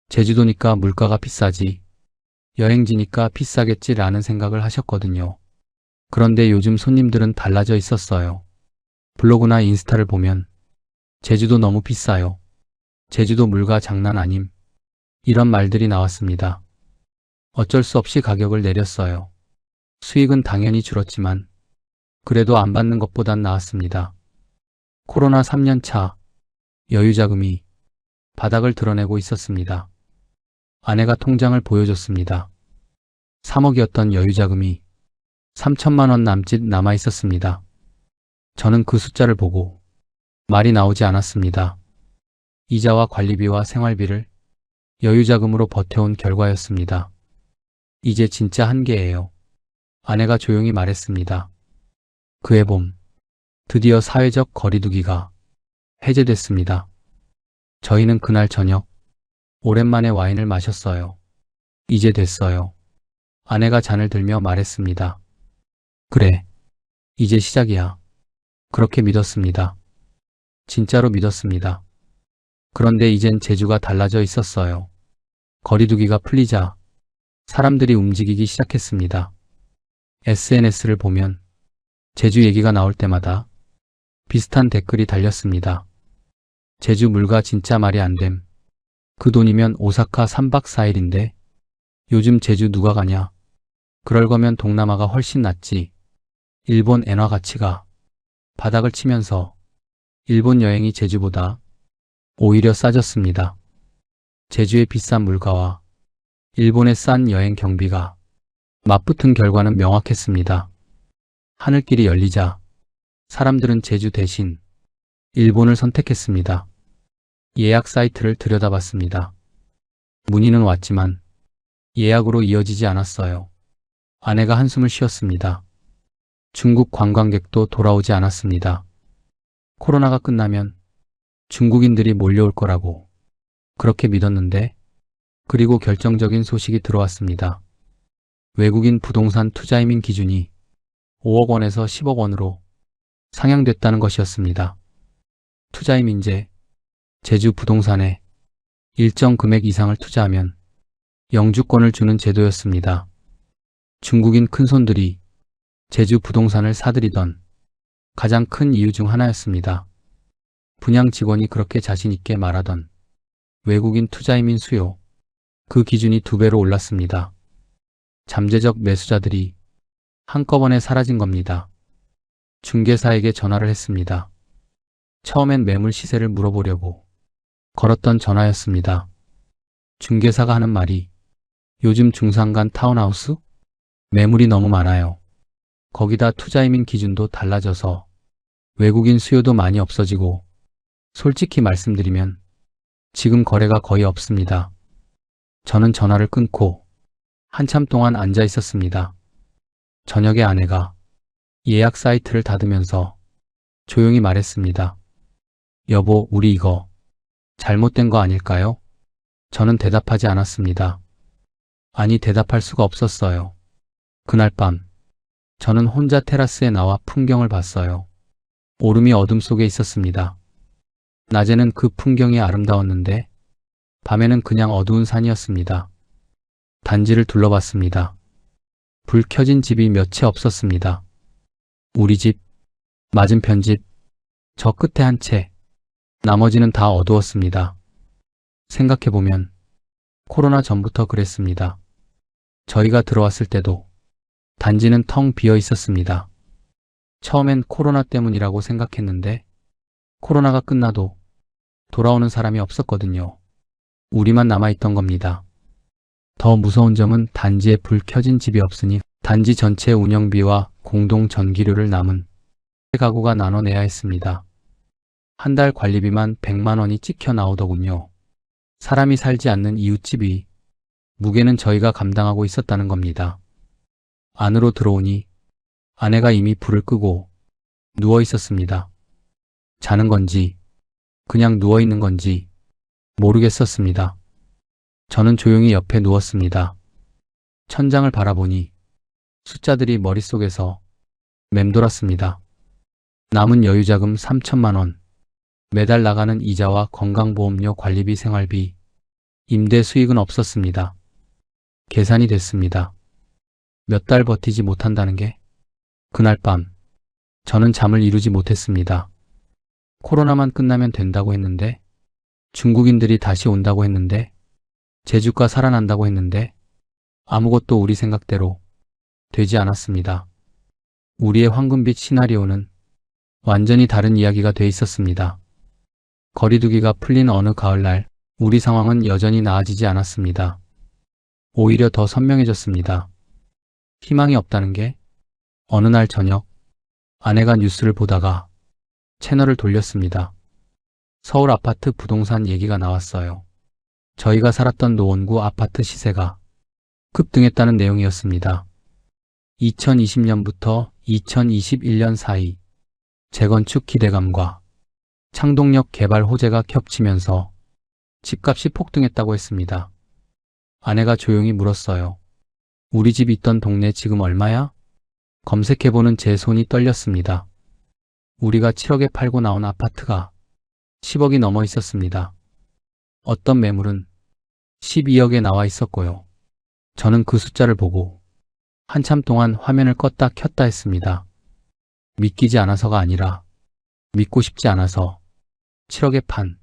제주도니까 물가가 비싸지, 여행지니까 비싸겠지라는 생각을 하셨거든요. 그런데 요즘 손님들은 달라져 있었어요. 블로그나 인스타를 보면 제주도 너무 비싸요. 제주도 물가 장난 아님. 이런 말들이 나왔습니다. 어쩔 수 없이 가격을 내렸어요. 수익은 당연히 줄었지만 그래도 안 받는 것보단 나았습니다. 코로나 3년 차, 여유자금이 바닥을 드러내고 있었습니다. 아내가 통장을 보여줬습니다. 3억이었던 여유자금이 3천만 원 남짓 남아 있었습니다. 저는 그 숫자를 보고 말이 나오지 않았습니다. 이자와 관리비와 생활비를 여유자금으로 버텨온 결과였습니다. 이제 진짜 한계예요. 아내가 조용히 말했습니다. 그해 봄, 드디어 사회적 거리두기가 해제됐습니다. 저희는 그날 저녁 오랜만에 와인을 마셨어요. 이제 됐어요. 아내가 잔을 들며 말했습니다. 그래, 이제 시작이야. 그렇게 믿었습니다. 진짜로 믿었습니다. 그런데 이젠 제주가 달라져 있었어요. 거리두기가 풀리자 사람들이 움직이기 시작했습니다. SNS를 보면 제주 얘기가 나올 때마다 비슷한 댓글이 달렸습니다. 제주 물가 진짜 말이 안 됨. 그 돈이면 오사카 3박 4일인데 요즘 제주 누가 가냐. 그럴 거면 동남아가 훨씬 낫지. 일본 엔화 가치가 바닥을 치면서 일본 여행이 제주보다 오히려 싸졌습니다. 제주의 비싼 물가와 일본의 싼 여행 경비가 맞붙은 결과는 명확했습니다. 하늘길이 열리자 사람들은 제주 대신 일본을 선택했습니다. 예약 사이트를 들여다봤습니다. 문의는 왔지만 예약으로 이어지지 않았어요. 아내가 한숨을 쉬었습니다. 중국 관광객도 돌아오지 않았습니다. 코로나가 끝나면 중국인들이 몰려올 거라고 그렇게 믿었는데, 그리고 결정적인 소식이 들어왔습니다. 외국인 부동산 투자이민 기준이 5억 원에서 10억 원으로 상향됐다는 것이었습니다. 투자이민제, 제주 부동산에 일정 금액 이상을 투자하면 영주권을 주는 제도였습니다. 중국인 큰손들이 제주 부동산을 사들이던 가장 큰 이유 중 하나였습니다. 분양 직원이 그렇게 자신 있게 말하던 외국인 투자이민 수요, 그 기준이 2배로 올랐습니다. 잠재적 매수자들이 한꺼번에 사라진 겁니다. 중개사에게 전화를 했습니다. 처음엔 매물 시세를 물어보려고 걸었던 전화였습니다. 중개사가 하는 말이 요즘 중산간 타운하우스? 매물이 너무 많아요. 거기다 투자이민 기준도 달라져서 외국인 수요도 많이 없어지고, 솔직히 말씀드리면 지금 거래가 거의 없습니다. 저는 전화를 끊고 한참 동안 앉아 있었습니다. 저녁에 아내가 예약 사이트를 닫으면서 조용히 말했습니다. 여보, 우리 이거 잘못된 거 아닐까요? 저는 대답하지 않았습니다. 아니, 대답할 수가 없었어요. 그날 밤, 저는 혼자 테라스에 나와 풍경을 봤어요. 오름이 어둠 속에 있었습니다. 낮에는 그 풍경이 아름다웠는데, 밤에는 그냥 어두운 산이었습니다. 단지를 둘러봤습니다. 불 켜진 집이 몇 채 없었습니다. 우리 집, 맞은편 집, 저 끝에 한 채, 나머지는 다 어두웠습니다. 생각해보면 코로나 전부터 그랬습니다. 저희가 들어왔을 때도 단지는 텅 비어 있었습니다. 처음엔 코로나 때문이라고 생각했는데 코로나가 끝나도 돌아오는 사람이 없었거든요. 우리만 남아있던 겁니다. 더 무서운 점은 단지에 불 켜진 집이 없으니 단지 전체 운영비와 공동 전기료를 남은 가구가 나눠내야 했습니다. 한 달 관리비만 100만 원이 찍혀 나오더군요. 사람이 살지 않는 이웃집이 무게는 저희가 감당하고 있었다는 겁니다. 안으로 들어오니 아내가 이미 불을 끄고 누워 있었습니다. 자는 건지 그냥 누워 있는 건지 모르겠었습니다. 저는 조용히 옆에 누웠습니다. 천장을 바라보니 숫자들이 머릿속에서 맴돌았습니다. 남은 여유자금 3천만 원, 매달 나가는 이자와 건강보험료 관리비 생활비, 임대 수익은 없었습니다. 계산이 됐습니다. 몇 달 버티지 못한다는 게 그날 밤 저는 잠을 이루지 못했습니다. 코로나만 끝나면 된다고 했는데, 중국인들이 다시 온다고 했는데, 제주가 살아난다고 했는데 아무것도 우리 생각대로 되지 않았습니다. 우리의 황금빛 시나리오는 완전히 다른 이야기가 돼 있었습니다. 거리두기가 풀린 어느 가을날 우리 상황은 여전히 나아지지 않았습니다. 오히려 더 선명해졌습니다. 희망이 없다는 게 어느 날 저녁 아내가 뉴스를 보다가 채널을 돌렸습니다. 서울 아파트 부동산 얘기가 나왔어요. 저희가 살았던 노원구 아파트 시세가 급등했다는 내용이었습니다. 2020년부터 2021년 사이 재건축 기대감과 창동역 개발 호재가 겹치면서 집값이 폭등했다고 했습니다. 아내가 조용히 물었어요. 우리 집 있던 동네 지금 얼마야? 검색해보는 제 손이 떨렸습니다. 우리가 7억에 팔고 나온 아파트가 10억이 넘어 있었습니다. 어떤 매물은 12억에 나와 있었고요. 저는 그 숫자를 보고 한참 동안 화면을 껐다 켰다 했습니다. 믿기지 않아서가 아니라 믿고 싶지 않아서 7억에 판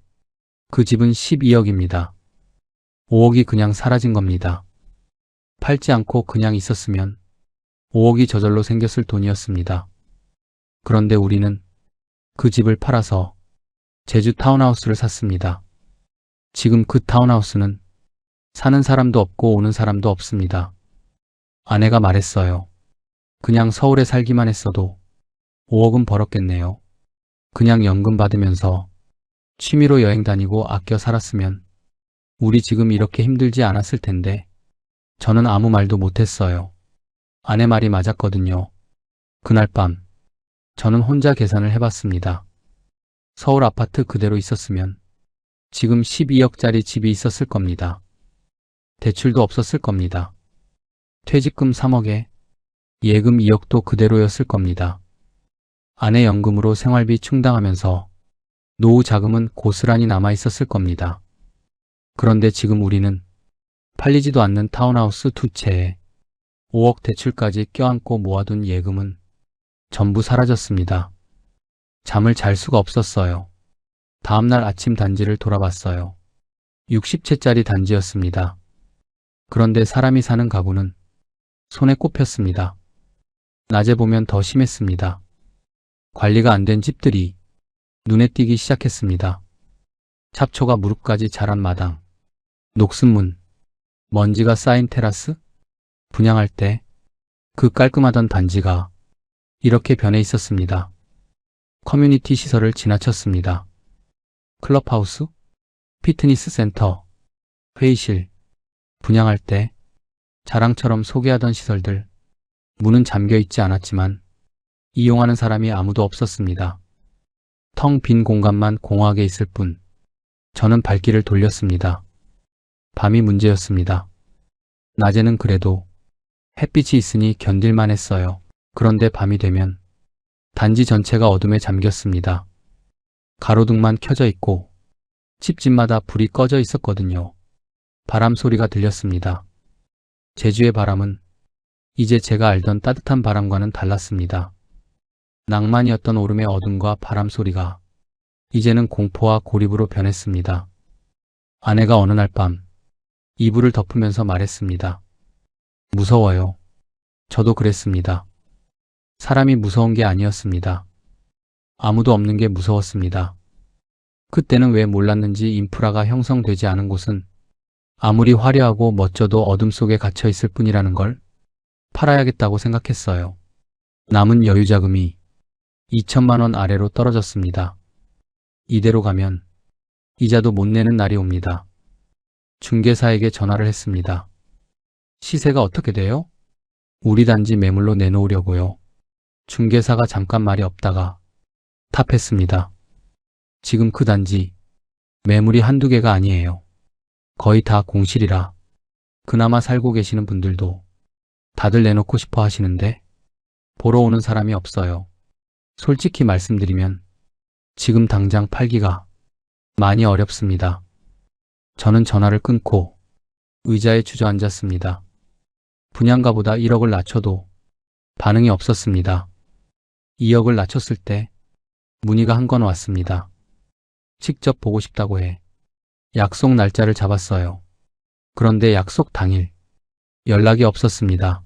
그 집은 12억입니다. 5억이 그냥 사라진 겁니다. 팔지 않고 그냥 있었으면 5억이 저절로 생겼을 돈이었습니다. 그런데 우리는 그 집을 팔아서 제주 타운하우스를 샀습니다. 지금 그 타운하우스는 사는 사람도 없고 오는 사람도 없습니다. 아내가 말했어요. 그냥 서울에 살기만 했어도 5억은 벌었겠네요. 그냥 연금 받으면서 취미로 여행 다니고 아껴 살았으면 우리 지금 이렇게 힘들지 않았을 텐데. 저는 아무 말도 못했어요. 아내 말이 맞았거든요. 그날 밤 저는 혼자 계산을 해봤습니다. 서울 아파트 그대로 있었으면 지금 12억짜리 집이 있었을 겁니다. 대출도 없었을 겁니다. 퇴직금 3억에 예금 2억도 그대로였을 겁니다. 아내 연금으로 생활비 충당하면서 노후 자금은 고스란히 남아 있었을 겁니다. 그런데 지금 우리는 팔리지도 않는 타운하우스 2채에 5억 대출까지 껴안고 모아둔 예금은 전부 사라졌습니다. 잠을 잘 수가 없었어요. 다음날 아침 단지를 돌아봤어요. 60채짜리 단지였습니다. 그런데 사람이 사는 가구는 손에 꼽혔습니다. 낮에 보면 더 심했습니다. 관리가 안 된 집들이 눈에 띄기 시작했습니다. 잡초가 무릎까지 자란 마당, 녹슨 문, 먼지가 쌓인 테라스? 분양할 때 그 깔끔하던 단지가 이렇게 변해 있었습니다. 커뮤니티 시설을 지나쳤습니다. 클럽하우스, 피트니스 센터, 회의실, 분양할 때 자랑처럼 소개하던 시설들, 문은 잠겨 있지 않았지만 이용하는 사람이 아무도 없었습니다. 텅 빈 공간만 공허하게 있을 뿐. 저는 발길을 돌렸습니다. 밤이 문제였습니다. 낮에는 그래도 햇빛이 있으니 견딜만 했어요. 그런데 밤이 되면 단지 전체가 어둠에 잠겼습니다. 가로등만 켜져 있고 집집마다 불이 꺼져 있었거든요. 바람 소리가 들렸습니다. 제주의 바람은 이제 제가 알던 따뜻한 바람과는 달랐습니다. 낭만이었던 오름의 어둠과 바람 소리가 이제는 공포와 고립으로 변했습니다. 아내가 어느 날 밤 이불을 덮으면서 말했습니다. 무서워요. 저도 그랬습니다. 사람이 무서운 게 아니었습니다. 아무도 없는 게 무서웠습니다. 그때는 왜 몰랐는지 인프라가 형성되지 않은 곳은 아무리 화려하고 멋져도 어둠 속에 갇혀 있을 뿐이라는 걸 팔아야겠다고 생각했어요. 남은 여유자금이 2천만 원 아래로 떨어졌습니다. 이대로 가면 이자도 못 내는 날이 옵니다. 중개사에게 전화를 했습니다. 시세가 어떻게 돼요? 우리 단지 매물로 내놓으려고요. 중개사가 잠깐 말이 없다가 답했습니다. 지금 그 단지 매물이 한두 개가 아니에요. 거의 다 공실이라 그나마 살고 계시는 분들도 다들 내놓고 싶어 하시는데 보러 오는 사람이 없어요. 솔직히 말씀드리면 지금 당장 팔기가 많이 어렵습니다. 저는 전화를 끊고 의자에 주저앉았습니다. 분양가보다 1억을 낮춰도 반응이 없었습니다. 2억을 낮췄을 때 문의가 한 건 왔습니다. 직접 보고 싶다고 해 약속 날짜를 잡았어요. 그런데 약속 당일 연락이 없었습니다.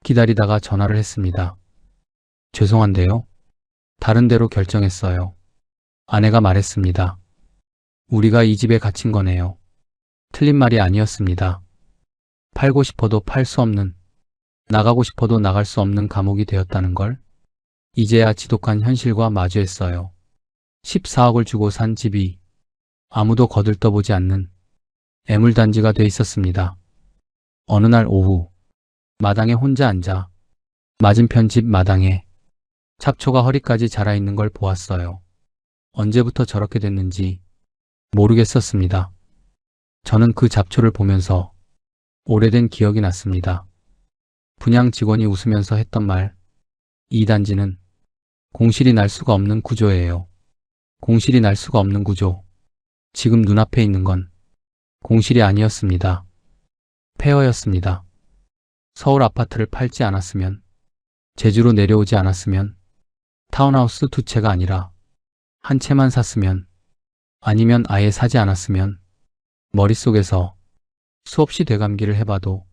기다리다가 전화를 했습니다. 죄송한데요. 다른 데로 결정했어요. 아내가 말했습니다. 우리가 이 집에 갇힌 거네요. 틀린 말이 아니었습니다. 팔고 싶어도 팔 수 없는, 나가고 싶어도 나갈 수 없는 감옥이 되었다는 걸 이제야 지독한 현실과 마주했어요. 14억을 주고 산 집이 아무도 거들떠보지 않는 애물단지가 돼 있었습니다. 어느 날 오후 마당에 혼자 앉아 맞은편 집 마당에 잡초가 허리까지 자라 있는 걸 보았어요. 언제부터 저렇게 됐는지 모르겠었습니다. 저는 그 잡초를 보면서 오래된 기억이 났습니다. 분양 직원이 웃으면서 했던 말, 이 단지는 공실이 날 수가 없는 구조예요. 공실이 날 수가 없는 구조. 지금 눈앞에 있는 건 공실이 아니었습니다. 폐허였습니다. 서울 아파트를 팔지 않았으면, 제주로 내려오지 않았으면, 타운하우스 2채가 아니라 한 채만 샀으면, 아니면 아예 사지 않았으면 머릿속에서 수없이 되감기를 해봐도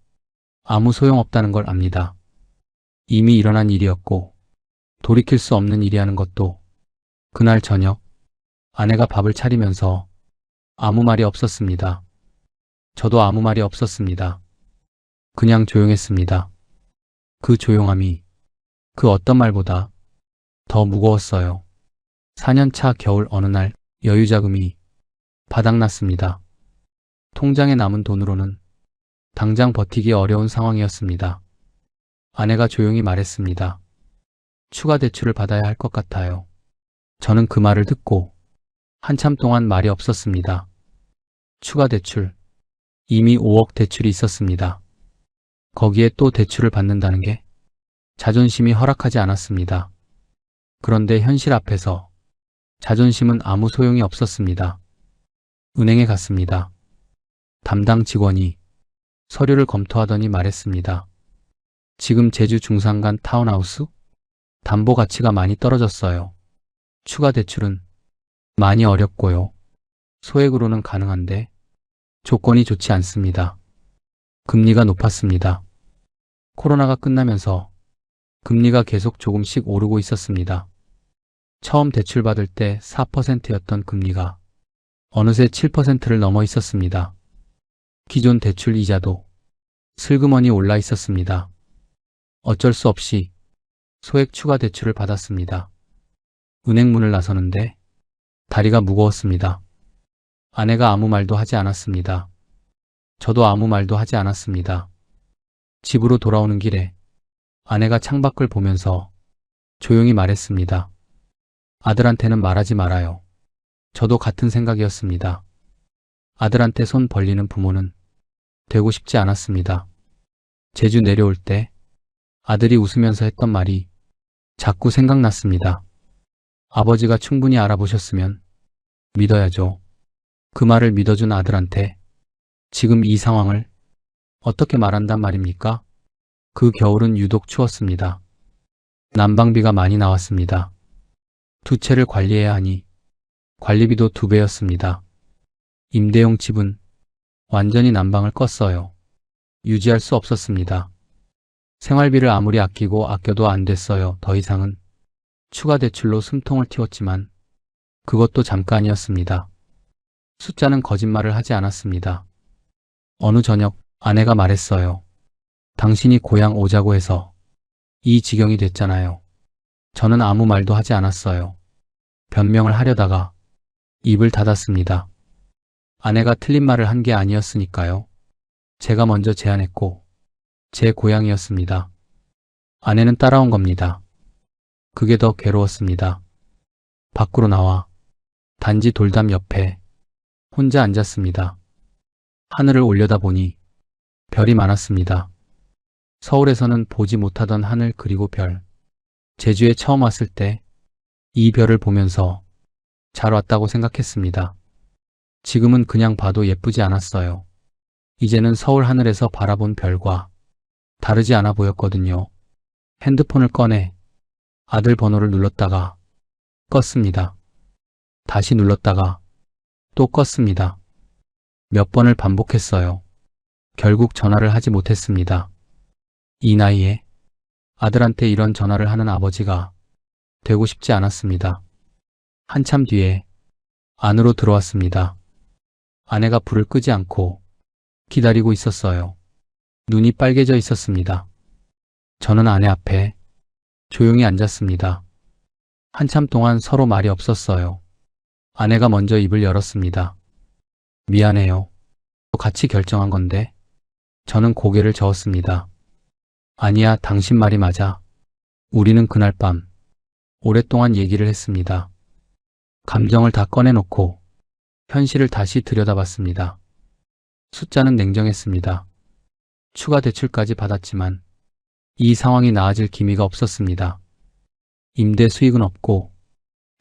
아무 소용없다는 걸 압니다. 이미 일어난 일이었고 돌이킬 수 없는 일이라는 것도. 그날 저녁 아내가 밥을 차리면서 아무 말이 없었습니다. 저도 아무 말이 없었습니다. 그냥 조용했습니다. 그 조용함이 그 어떤 말보다 더 무거웠어요. 4년차 겨울 어느 날 여유자금이 바닥났습니다. 통장에 남은 돈으로는 당장 버티기 어려운 상황이었습니다. 아내가 조용히 말했습니다. 추가 대출을 받아야 할 것 같아요. 저는 그 말을 듣고 한참 동안 말이 없었습니다. 추가 대출. 이미 5억 대출이 있었습니다. 거기에 또 대출을 받는다는 게 자존심이 허락하지 않았습니다. 그런데 현실 앞에서 자존심은 아무 소용이 없었습니다. 은행에 갔습니다. 담당 직원이 서류를 검토하더니 말했습니다. 지금 제주 중산간 타운하우스? 담보 가치가 많이 떨어졌어요. 추가 대출은 많이 어렵고요. 소액으로는 가능한데 조건이 좋지 않습니다. 금리가 높았습니다. 코로나가 끝나면서 금리가 계속 조금씩 오르고 있었습니다. 처음 대출받을 때 4%였던 금리가 어느새 7%를 넘어 있었습니다. 기존 대출 이자도 슬그머니 올라 있었습니다. 어쩔 수 없이 소액 추가 대출을 받았습니다. 은행 문을 나서는데 다리가 무거웠습니다. 아내가 아무 말도 하지 않았습니다. 저도 아무 말도 하지 않았습니다. 집으로 돌아오는 길에 아내가 창밖을 보면서 조용히 말했습니다. 아들한테는 말하지 말아요. 저도 같은 생각이었습니다. 아들한테 손 벌리는 부모는 되고 싶지 않았습니다. 제주 내려올 때 아들이 웃으면서 했던 말이 자꾸 생각났습니다. 아버지가 충분히 알아보셨으면 믿어야죠. 그 말을 믿어준 아들한테 지금 이 상황을 어떻게 말한단 말입니까? 그 겨울은 유독 추웠습니다. 난방비가 많이 나왔습니다. 두 채를 관리해야 하니 관리비도 2배였습니다. 임대용 집은 완전히 난방을 껐어요. 유지할 수 없었습니다. 생활비를 아무리 아끼고 아껴도 안 됐어요. 더 이상은 추가 대출로 숨통을 틔웠지만 그것도 잠깐이었습니다. 숫자는 거짓말을 하지 않았습니다. 어느 저녁 아내가 말했어요. 당신이 고향 오자고 해서 이 지경이 됐잖아요. 저는 아무 말도 하지 않았어요. 변명을 하려다가 입을 닫았습니다. 아내가 틀린 말을 한 게 아니었으니까요. 제가 먼저 제안했고 제 고향이었습니다. 아내는 따라온 겁니다. 그게 더 괴로웠습니다. 밖으로 나와 단지 돌담 옆에 혼자 앉았습니다. 하늘을 올려다보니 별이 많았습니다. 서울에서는 보지 못하던 하늘 그리고 별. 제주에 처음 왔을 때 이 별을 보면서 잘 왔다고 생각했습니다. 지금은 그냥 봐도 예쁘지 않았어요. 이제는 서울 하늘에서 바라본 별과 다르지 않아 보였거든요. 핸드폰을 꺼내 아들 번호를 눌렀다가 껐습니다. 다시 눌렀다가 또 껐습니다. 몇 번을 반복했어요. 결국 전화를 하지 못했습니다. 이 나이에 아들한테 이런 전화를 하는 아버지가 되고 싶지 않았습니다. 한참 뒤에 안으로 들어왔습니다. 아내가 불을 끄지 않고 기다리고 있었어요. 눈이 빨개져 있었습니다. 저는 아내 앞에 조용히 앉았습니다. 한참 동안 서로 말이 없었어요. 아내가 먼저 입을 열었습니다. 미안해요. 같이 결정한 건데. 저는 고개를 저었습니다. 아니야, 당신 말이 맞아. 우리는 그날 밤 오랫동안 얘기를 했습니다. 감정을 다 꺼내놓고 현실을 다시 들여다봤습니다. 숫자는 냉정했습니다. 추가 대출까지 받았지만 이 상황이 나아질 기미가 없었습니다. 임대 수익은 없고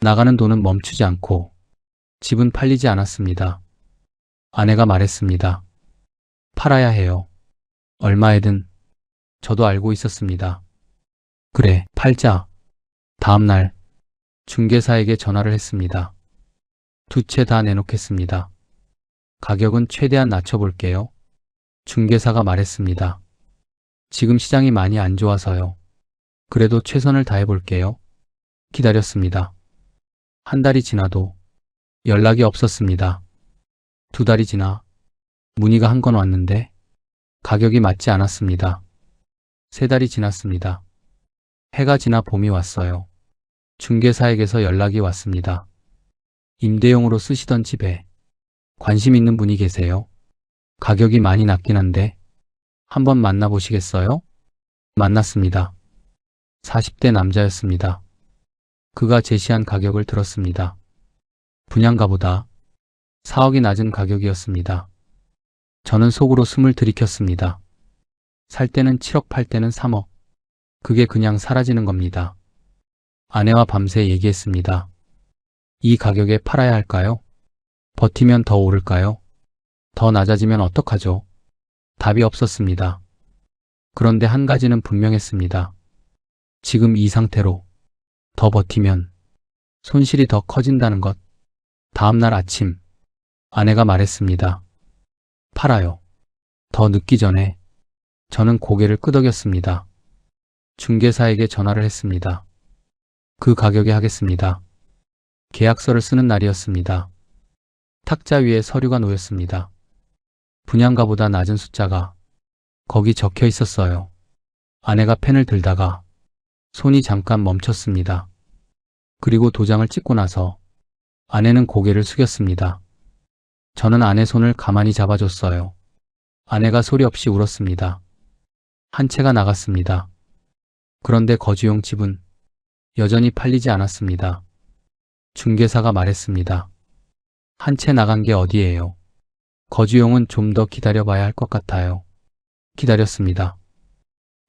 나가는 돈은 멈추지 않고 집은 팔리지 않았습니다. 아내가 말했습니다. 팔아야 해요. 얼마에든. 저도 알고 있었습니다. 그래, 팔자. 다음 날 중개사에게 전화를 했습니다. 2채 다 내놓겠습니다. 가격은 최대한 낮춰볼게요. 중개사가 말했습니다. 지금 시장이 많이 안 좋아서요. 그래도 최선을 다해볼게요. 기다렸습니다. 한 달이 지나도 연락이 없었습니다. 2달이 지나 문의가 한 건 왔는데 가격이 맞지 않았습니다. 3달이 지났습니다. 해가 지나 봄이 왔어요. 중개사에게서 연락이 왔습니다. 임대용으로 쓰시던 집에 관심 있는 분이 계세요. 가격이 많이 낮긴 한데 한번 만나보시겠어요? 만났습니다. 40대 남자였습니다. 그가 제시한 가격을 들었습니다. 분양가보다 4억이 낮은 가격이었습니다. 저는 속으로 숨을 들이켰습니다. 살 때는 7억, 팔 때는 3억. 그게 그냥 사라지는 겁니다. 아내와 밤새 얘기했습니다. 이 가격에 팔아야 할까요? 버티면 더 오를까요? 더 낮아지면 어떡하죠? 답이 없었습니다. 그런데 한 가지는 분명했습니다. 지금 이 상태로 더 버티면 손실이 더 커진다는 것. 다음 날 아침 아내가 말했습니다. 팔아요. 더 늦기 전에. 저는 고개를 끄덕였습니다. 중개사에게 전화를 했습니다. 그 가격에 하겠습니다. 계약서를 쓰는 날이었습니다. 탁자 위에 서류가 놓였습니다. 분양가보다 낮은 숫자가 거기 적혀 있었어요. 아내가 펜을 들다가 손이 잠깐 멈췄습니다. 그리고 도장을 찍고 나서 아내는 고개를 숙였습니다. 저는 아내 손을 가만히 잡아줬어요. 아내가 소리 없이 울었습니다. 한 채가 나갔습니다. 그런데 거주용 집은 여전히 팔리지 않았습니다. 중개사가 말했습니다. 한 채 나간 게 어디예요? 거주용은 좀 더 기다려봐야 할 것 같아요. 기다렸습니다.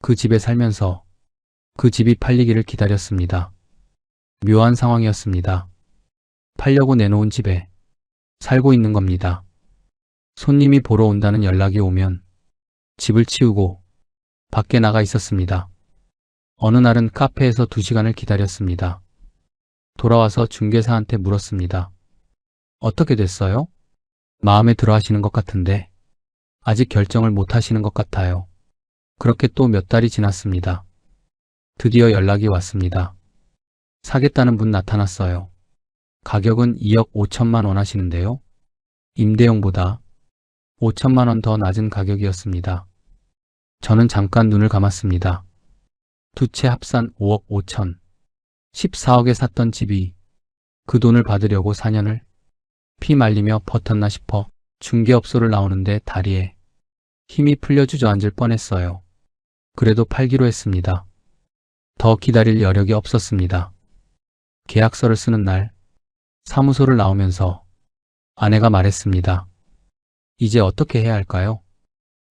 그 집에 살면서 그 집이 팔리기를 기다렸습니다. 묘한 상황이었습니다. 팔려고 내놓은 집에 살고 있는 겁니다. 손님이 보러 온다는 연락이 오면 집을 치우고 밖에 나가 있었습니다. 어느 날은 카페에서 2시간을 기다렸습니다. 돌아와서 중개사한테 물었습니다. 어떻게 됐어요? 마음에 들어 하시는 것 같은데 아직 결정을 못 하시는 것 같아요. 그렇게 또 몇 달이 지났습니다. 드디어 연락이 왔습니다. 사겠다는 분 나타났어요. 가격은 2억 5천만 원 하시는데요. 임대용보다 5천만 원 더 낮은 가격이었습니다. 저는 잠깐 눈을 감았습니다. 두 채 합산 5억 5천, 14억에 샀던 집이 그 돈을 받으려고 4년을 피 말리며 버텼나 싶어 중개업소를 나오는데 다리에 힘이 풀려 주저앉을 뻔했어요. 그래도 팔기로 했습니다. 더 기다릴 여력이 없었습니다. 계약서를 쓰는 날 사무소를 나오면서 아내가 말했습니다. 이제 어떻게 해야 할까요?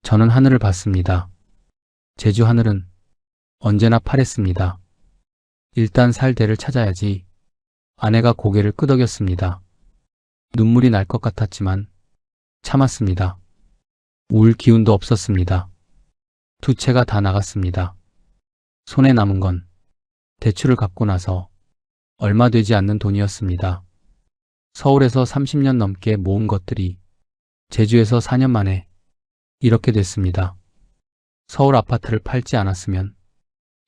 저는 하늘을 봤습니다. 제주 하늘은 언제나 파랬습니다. 일단 살 데를 찾아야지. 아내가 고개를 끄덕였습니다. 눈물이 날 것 같았지만 참았습니다. 울 기운도 없었습니다. 두 채가 다 나갔습니다. 손에 남은 건 대출을 갚고 나서 얼마 되지 않는 돈이었습니다. 서울에서 30년 넘게 모은 것들이 제주에서 4년 만에 이렇게 됐습니다. 서울 아파트를 팔지 않았으면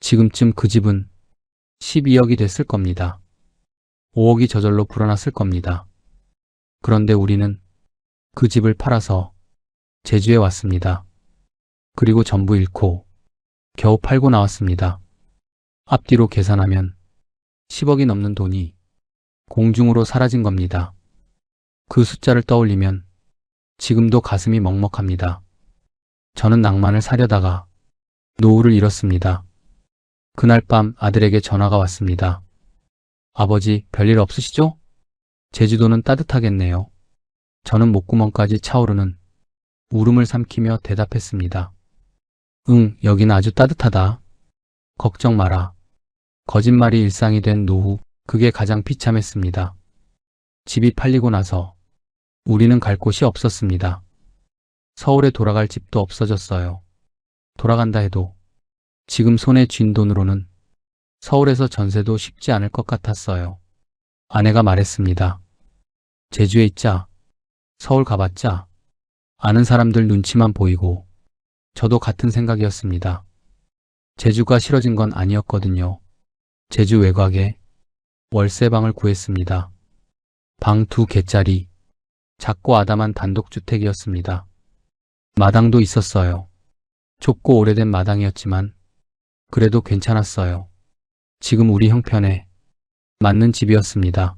지금쯤 그 집은 12억이 됐을 겁니다. 5억이 저절로 불어났을 겁니다. 그런데 우리는 그 집을 팔아서 제주에 왔습니다. 그리고 전부 잃고 겨우 팔고 나왔습니다. 앞뒤로 계산하면 10억이 넘는 돈이 공중으로 사라진 겁니다. 그 숫자를 떠올리면 지금도 가슴이 먹먹합니다. 저는 낭만을 사려다가 노후를 잃었습니다. 그날 밤 아들에게 전화가 왔습니다. 아버지, 별일 없으시죠? 제주도는 따뜻하겠네요. 저는 목구멍까지 차오르는 울음을 삼키며 대답했습니다. 응, 여긴 아주 따뜻하다. 걱정 마라. 거짓말이 일상이 된 노후, 그게 가장 비참했습니다. 집이 팔리고 나서 우리는 갈 곳이 없었습니다. 서울에 돌아갈 집도 없어졌어요. 돌아간다 해도 지금 손에 쥔 돈으로는 서울에서 전세도 쉽지 않을 것 같았어요. 아내가 말했습니다. 제주에 있자. 서울 가봤자 아는 사람들 눈치만 보이고 저도 같은 생각이었습니다. 제주가 싫어진 건 아니었거든요. 제주 외곽에 월세방을 구했습니다. 방 2개짜리 작고 아담한 단독주택이었습니다. 마당도 있었어요. 좁고 오래된 마당이었지만 그래도 괜찮았어요. 지금 우리 형편에 맞는 집이었습니다.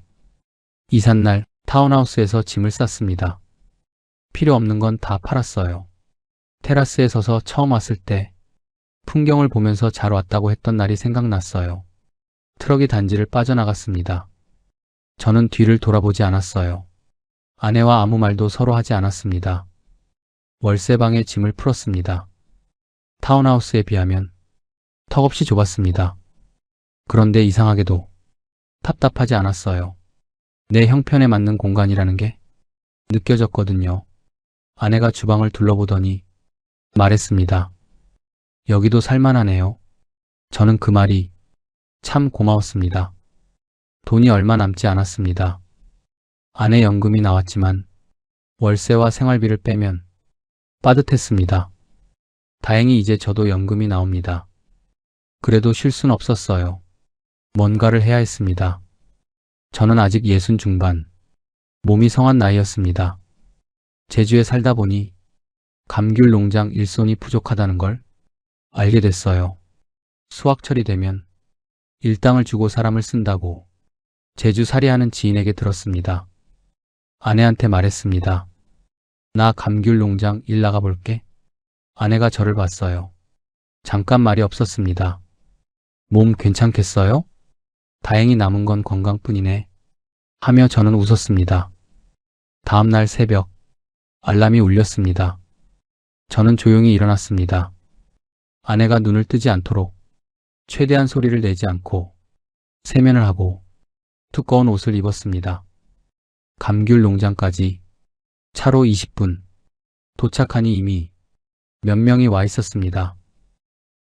이삿날 타운하우스에서 짐을 쌌습니다. 필요 없는 건 다 팔았어요. 테라스에 서서 처음 왔을 때 풍경을 보면서 잘 왔다고 했던 날이 생각났어요. 트럭이 단지를 빠져나갔습니다. 저는 뒤를 돌아보지 않았어요. 아내와 아무 말도 서로 하지 않았습니다. 월세방에 짐을 풀었습니다. 타운하우스에 비하면 턱없이 좁았습니다. 그런데 이상하게도 답답하지 않았어요. 내 형편에 맞는 공간이라는 게 느껴졌거든요. 아내가 주방을 둘러보더니 말했습니다. 여기도 살만하네요. 저는 그 말이 참 고마웠습니다. 돈이 얼마 남지 않았습니다. 아내 연금이 나왔지만 월세와 생활비를 빼면 빠듯했습니다. 다행히 이제 저도 연금이 나옵니다. 그래도 쉴 순 없었어요. 뭔가를 해야 했습니다. 저는 아직 60 중반, 몸이 성한 나이였습니다. 제주에 살다 보니 감귤 농장 일손이 부족하다는 걸 알게 됐어요. 수확철이 되면 일당을 주고 사람을 쓴다고 제주살이하는 지인에게 들었습니다. 아내한테 말했습니다. 나 감귤 농장 일 나가볼게. 아내가 저를 봤어요. 잠깐 말이 없었습니다. 몸 괜찮겠어요? 다행히 남은 건 건강뿐이네. 하며 저는 웃었습니다. 다음 날 새벽, 알람이 울렸습니다. 저는 조용히 일어났습니다. 아내가 눈을 뜨지 않도록 최대한 소리를 내지 않고 세면을 하고 두꺼운 옷을 입었습니다. 감귤 농장까지 차로 20분. 도착하니 이미 몇 명이 와 있었습니다.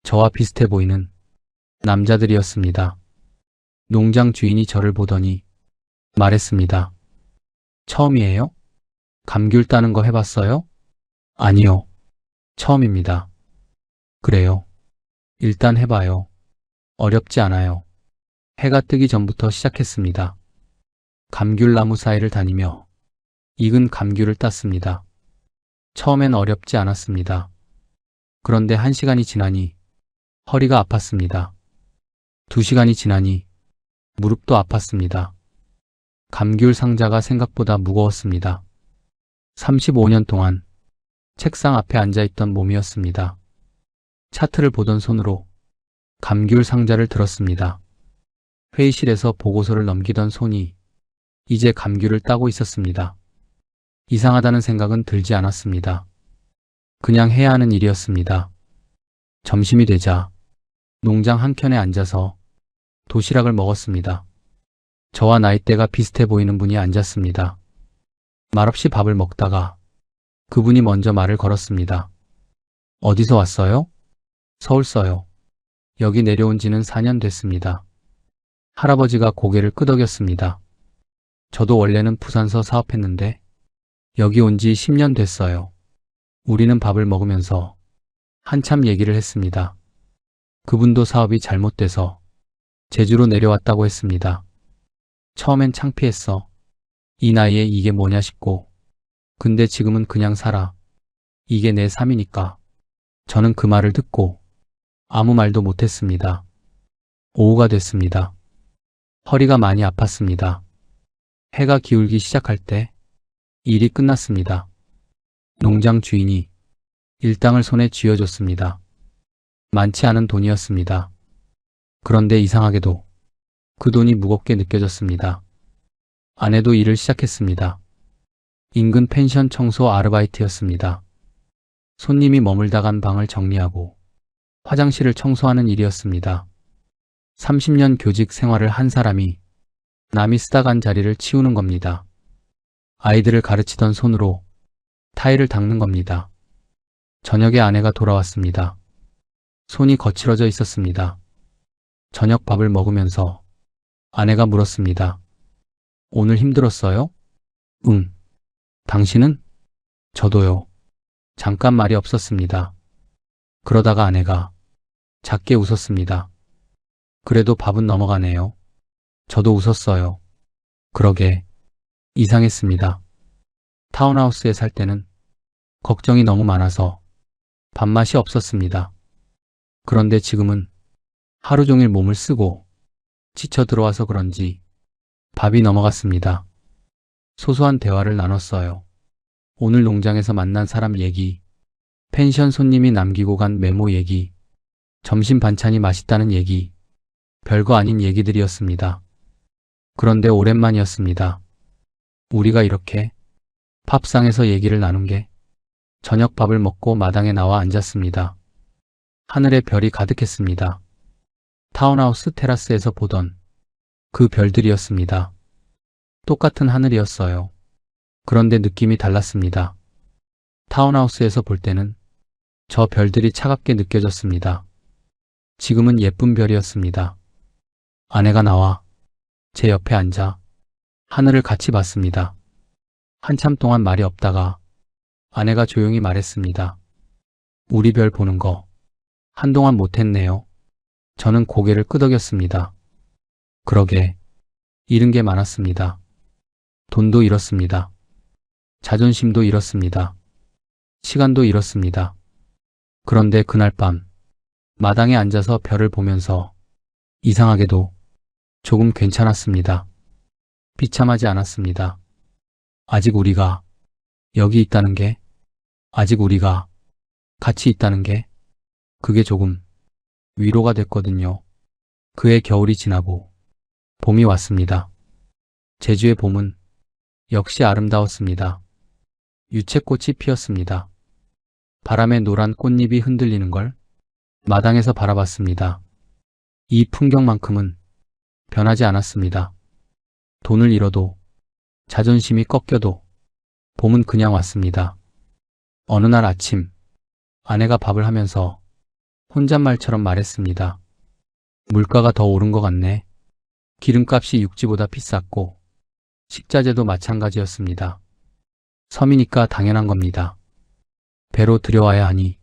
저와 비슷해 보이는 남자들이었습니다. 농장 주인이 저를 보더니 말했습니다. 처음이에요? 감귤 따는 거 해봤어요? 아니요. 처음입니다. 그래요. 일단 해봐요. 어렵지 않아요. 해가 뜨기 전부터 시작했습니다. 감귤나무 사이를 다니며 익은 감귤을 땄습니다. 처음엔 어렵지 않았습니다. 그런데 1시간이 지나니 허리가 아팠습니다. 2시간이 지나니 무릎도 아팠습니다. 감귤 상자가 생각보다 무거웠습니다. 35년 동안 책상 앞에 앉아있던 몸이었습니다. 차트를 보던 손으로 감귤 상자를 들었습니다. 회의실에서 보고서를 넘기던 손이 이제 감귤을 따고 있었습니다. 이상하다는 생각은 들지 않았습니다. 그냥 해야 하는 일이었습니다. 점심이 되자 농장 한켠에 앉아서 도시락을 먹었습니다. 저와 나이대가 비슷해 보이는 분이 앉았습니다. 말없이 밥을 먹다가 그분이 먼저 말을 걸었습니다. 어디서 왔어요? 서울 서요. 여기 내려온 지는 4년 됐습니다. 할아버지가 고개를 끄덕였습니다. 저도 원래는 부산서 사업했는데 여기 온 지 10년 됐어요. 우리는 밥을 먹으면서 한참 얘기를 했습니다. 그분도 사업이 잘못돼서 제주로 내려왔다고 했습니다. 처음엔 창피했어. 이 나이에 이게 뭐냐 싶고, 근데 지금은 그냥 살아. 이게 내 삶이니까. 저는 그 말을 듣고 아무 말도 못했습니다. 오후가 됐습니다. 허리가 많이 아팠습니다. 해가 기울기 시작할 때 일이 끝났습니다. 농장 주인이 일당을 손에 쥐어줬습니다. 많지 않은 돈이었습니다. 그런데 이상하게도 그 돈이 무겁게 느껴졌습니다. 아내도 일을 시작했습니다. 인근 펜션 청소 아르바이트였습니다. 손님이 머물다 간 방을 정리하고 화장실을 청소하는 일이었습니다. 30년 교직 생활을 한 사람이 남이 쓰다 간 자리를 치우는 겁니다. 아이들을 가르치던 손으로 타일을 닦는 겁니다. 저녁에 아내가 돌아왔습니다. 손이 거칠어져 있었습니다. 저녁 밥을 먹으면서 아내가 물었습니다. 오늘 힘들었어요? 응. 당신은? 저도요. 잠깐 말이 없었습니다. 그러다가 아내가 작게 웃었습니다. 그래도 밥은 넘어가네요. 저도 웃었어요. 그러게 이상했습니다. 타운하우스에 살 때는 걱정이 너무 많아서 밥맛이 없었습니다. 그런데 지금은 하루 종일 몸을 쓰고 지쳐 들어와서 그런지 밥이 넘어갔습니다. 소소한 대화를 나눴어요. 오늘 농장에서 만난 사람 얘기, 펜션 손님이 남기고 간 메모 얘기, 점심 반찬이 맛있다는 얘기, 별거 아닌 얘기들이었습니다. 그런데 오랜만이었습니다. 우리가 이렇게 밥상에서 얘기를 나눈 게. 저녁 밥을 먹고 마당에 나와 앉았습니다. 하늘에 별이 가득했습니다. 타운하우스 테라스에서 보던 그 별들이었습니다. 똑같은 하늘이었어요. 그런데 느낌이 달랐습니다. 타운하우스에서 볼 때는 저 별들이 차갑게 느껴졌습니다. 지금은 예쁜 별이었습니다. 아내가 나와 제 옆에 앉아 하늘을 같이 봤습니다. 한참 동안 말이 없다가 아내가 조용히 말했습니다. 우리 별 보는 거 한동안 못했네요. 저는 고개를 끄덕였습니다. 그러게 잃은 게 많았습니다. 돈도 잃었습니다. 자존심도 잃었습니다. 시간도 잃었습니다. 그런데 그날 밤 마당에 앉아서 별을 보면서 이상하게도 조금 괜찮았습니다. 비참하지 않았습니다. 아직 우리가 여기 있다는 게, 아직 우리가 같이 있다는 게, 그게 조금 위로가 됐거든요. 그해 겨울이 지나고 봄이 왔습니다. 제주의 봄은 역시 아름다웠습니다. 유채꽃이 피었습니다. 바람에 노란 꽃잎이 흔들리는 걸 마당에서 바라봤습니다. 이 풍경만큼은 변하지 않았습니다. 돈을 잃어도, 자존심이 꺾여도 봄은 그냥 왔습니다. 어느 날 아침, 아내가 밥을 하면서 혼잣말처럼 말했습니다. 물가가 더 오른 것 같네. 기름값이 육지보다 비쌌고 식자재도 마찬가지였습니다. 섬이니까 당연한 겁니다. 배로 들여와야 하니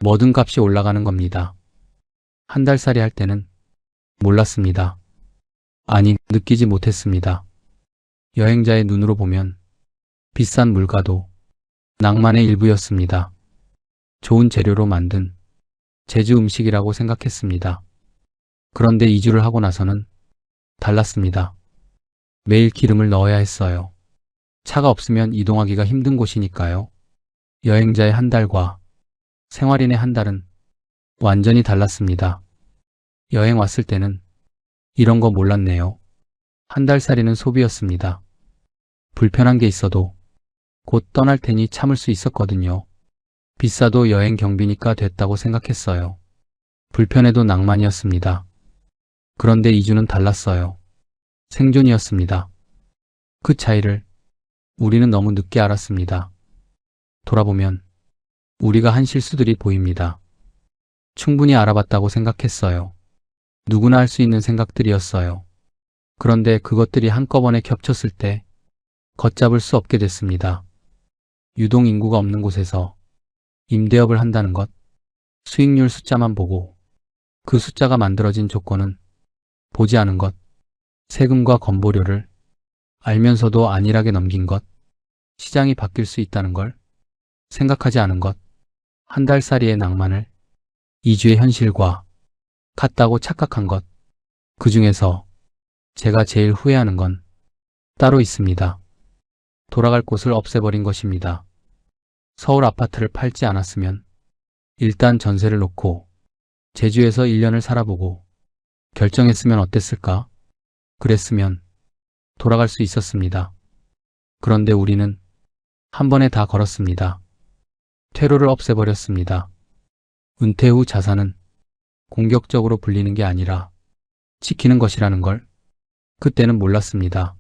뭐든 값이 올라가는 겁니다. 한 달살이 할 때는 몰랐습니다. 아니, 느끼지 못했습니다. 여행자의 눈으로 보면 비싼 물가도 낭만의 일부였습니다. 좋은 재료로 만든 제주 음식이라고 생각했습니다. 그런데 이주를 하고 나서는 달랐습니다. 매일 기름을 넣어야 했어요. 차가 없으면 이동하기가 힘든 곳이니까요. 여행자의 한 달과 생활인의 한 달은 완전히 달랐습니다. 여행 왔을 때는 이런 거 몰랐네요. 한 달살이는 소비였습니다. 불편한 게 있어도 곧 떠날 테니 참을 수 있었거든요. 비싸도 여행 경비니까 됐다고 생각했어요. 불편해도 낭만이었습니다. 그런데 이주는 달랐어요. 생존이었습니다. 그 차이를 우리는 너무 늦게 알았습니다. 돌아보면 우리가 한 실수들이 보입니다. 충분히 알아봤다고 생각했어요. 누구나 할 수 있는 생각들이었어요. 그런데 그것들이 한꺼번에 겹쳤을 때 걷잡을 수 없게 됐습니다. 유동 인구가 없는 곳에서 임대업을 한다는 것, 수익률 숫자만 보고 그 숫자가 만들어진 조건은 보지 않은 것, 세금과 건보료를 알면서도 안일하게 넘긴 것, 시장이 바뀔 수 있다는 걸 생각하지 않은 것, 한 달살이의 낭만을 이주의 현실과 같다고 착각한 것, 그 중에서 제가 제일 후회하는 건 따로 있습니다. 돌아갈 곳을 없애버린 것입니다. 서울 아파트를 팔지 않았으면 일단 전세를 놓고 제주에서 1년을 살아보고 결정했으면 어땠을까? 그랬으면 돌아갈 수 있었습니다. 그런데 우리는 한 번에 다 걸었습니다. 퇴로를 없애버렸습니다. 은퇴 후 자산은 공격적으로 불리는 게 아니라 지키는 것이라는 걸 그때는 몰랐습니다.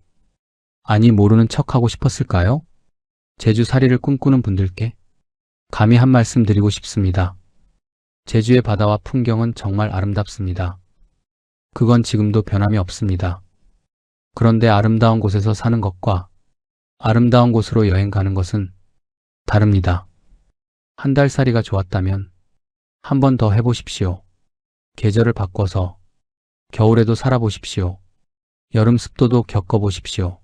아니, 모르는 척하고 싶었을까요? 제주살이를 꿈꾸는 분들께 감히 한 말씀 드리고 싶습니다. 제주의 바다와 풍경은 정말 아름답습니다. 그건 지금도 변함이 없습니다. 그런데 아름다운 곳에서 사는 것과 아름다운 곳으로 여행 가는 것은 다릅니다. 한 달살이가 좋았다면 한 번 더 해보십시오. 계절을 바꿔서 겨울에도 살아보십시오. 여름 습도도 겪어보십시오.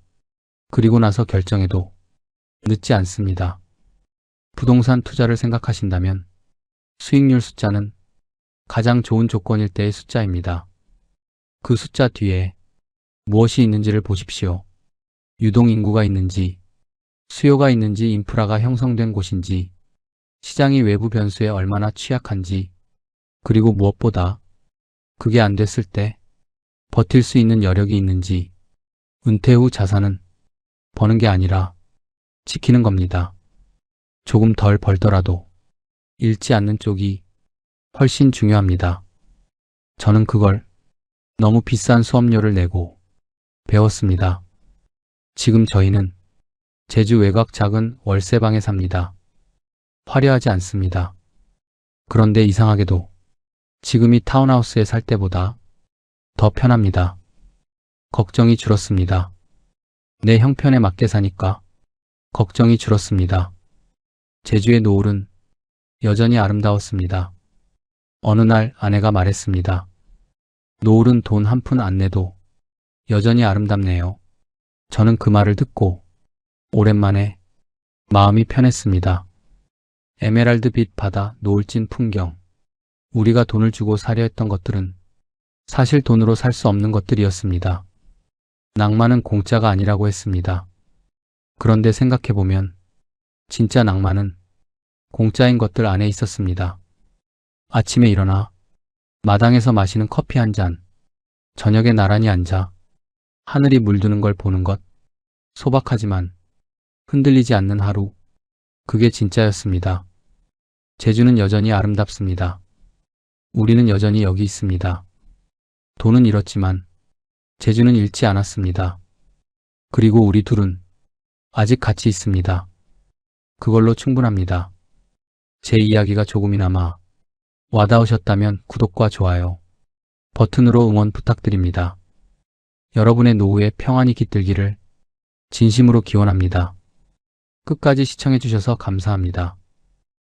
그리고 나서 결정해도 늦지 않습니다. 부동산 투자를 생각하신다면 수익률 숫자는 가장 좋은 조건일 때의 숫자입니다. 그 숫자 뒤에 무엇이 있는지를 보십시오. 유동인구가 있는지, 수요가 있는지, 인프라가 형성된 곳인지, 시장이 외부 변수에 얼마나 취약한지, 그리고 무엇보다 그게 안 됐을 때 버틸 수 있는 여력이 있는지. 은퇴 후 자산은 버는 게 아니라 지키는 겁니다. 조금 덜 벌더라도 잃지 않는 쪽이 훨씬 중요합니다. 저는 그걸 너무 비싼 수업료를 내고 배웠습니다. 지금 저희는 제주 외곽 작은 월세방에 삽니다. 화려하지 않습니다. 그런데 이상하게도 지금이 타운하우스에 살 때보다 더 편합니다. 걱정이 줄었습니다. 내 형편에 맞게 사니까 걱정이 줄었습니다. 제주의 노을은 여전히 아름다웠습니다. 어느 날 아내가 말했습니다. 노을은 돈 한 푼 안 내도 여전히 아름답네요. 저는 그 말을 듣고 오랜만에 마음이 편했습니다. 에메랄드빛 바다, 노을진 풍경. 우리가 돈을 주고 사려 했던 것들은 사실 돈으로 살 수 없는 것들이었습니다. 낭만은 공짜가 아니라고 했습니다. 그런데 생각해보면 진짜 낭만은 공짜인 것들 안에 있었습니다. 아침에 일어나 마당에서 마시는 커피 한 잔, 저녁에 나란히 앉아 하늘이 물드는 걸 보는 것. 소박하지만 흔들리지 않는 하루. 그게 진짜였습니다. 제주는 여전히 아름답습니다. 우리는 여전히 여기 있습니다. 돈은 잃었지만 제주는 잃지 않았습니다. 그리고 우리 둘은 아직 같이 있습니다. 그걸로 충분합니다. 제 이야기가 조금이나마 와닿으셨다면 구독과 좋아요 버튼으로 응원 부탁드립니다. 여러분의 노후에 평안이 깃들기를 진심으로 기원합니다. 끝까지 시청해주셔서 감사합니다.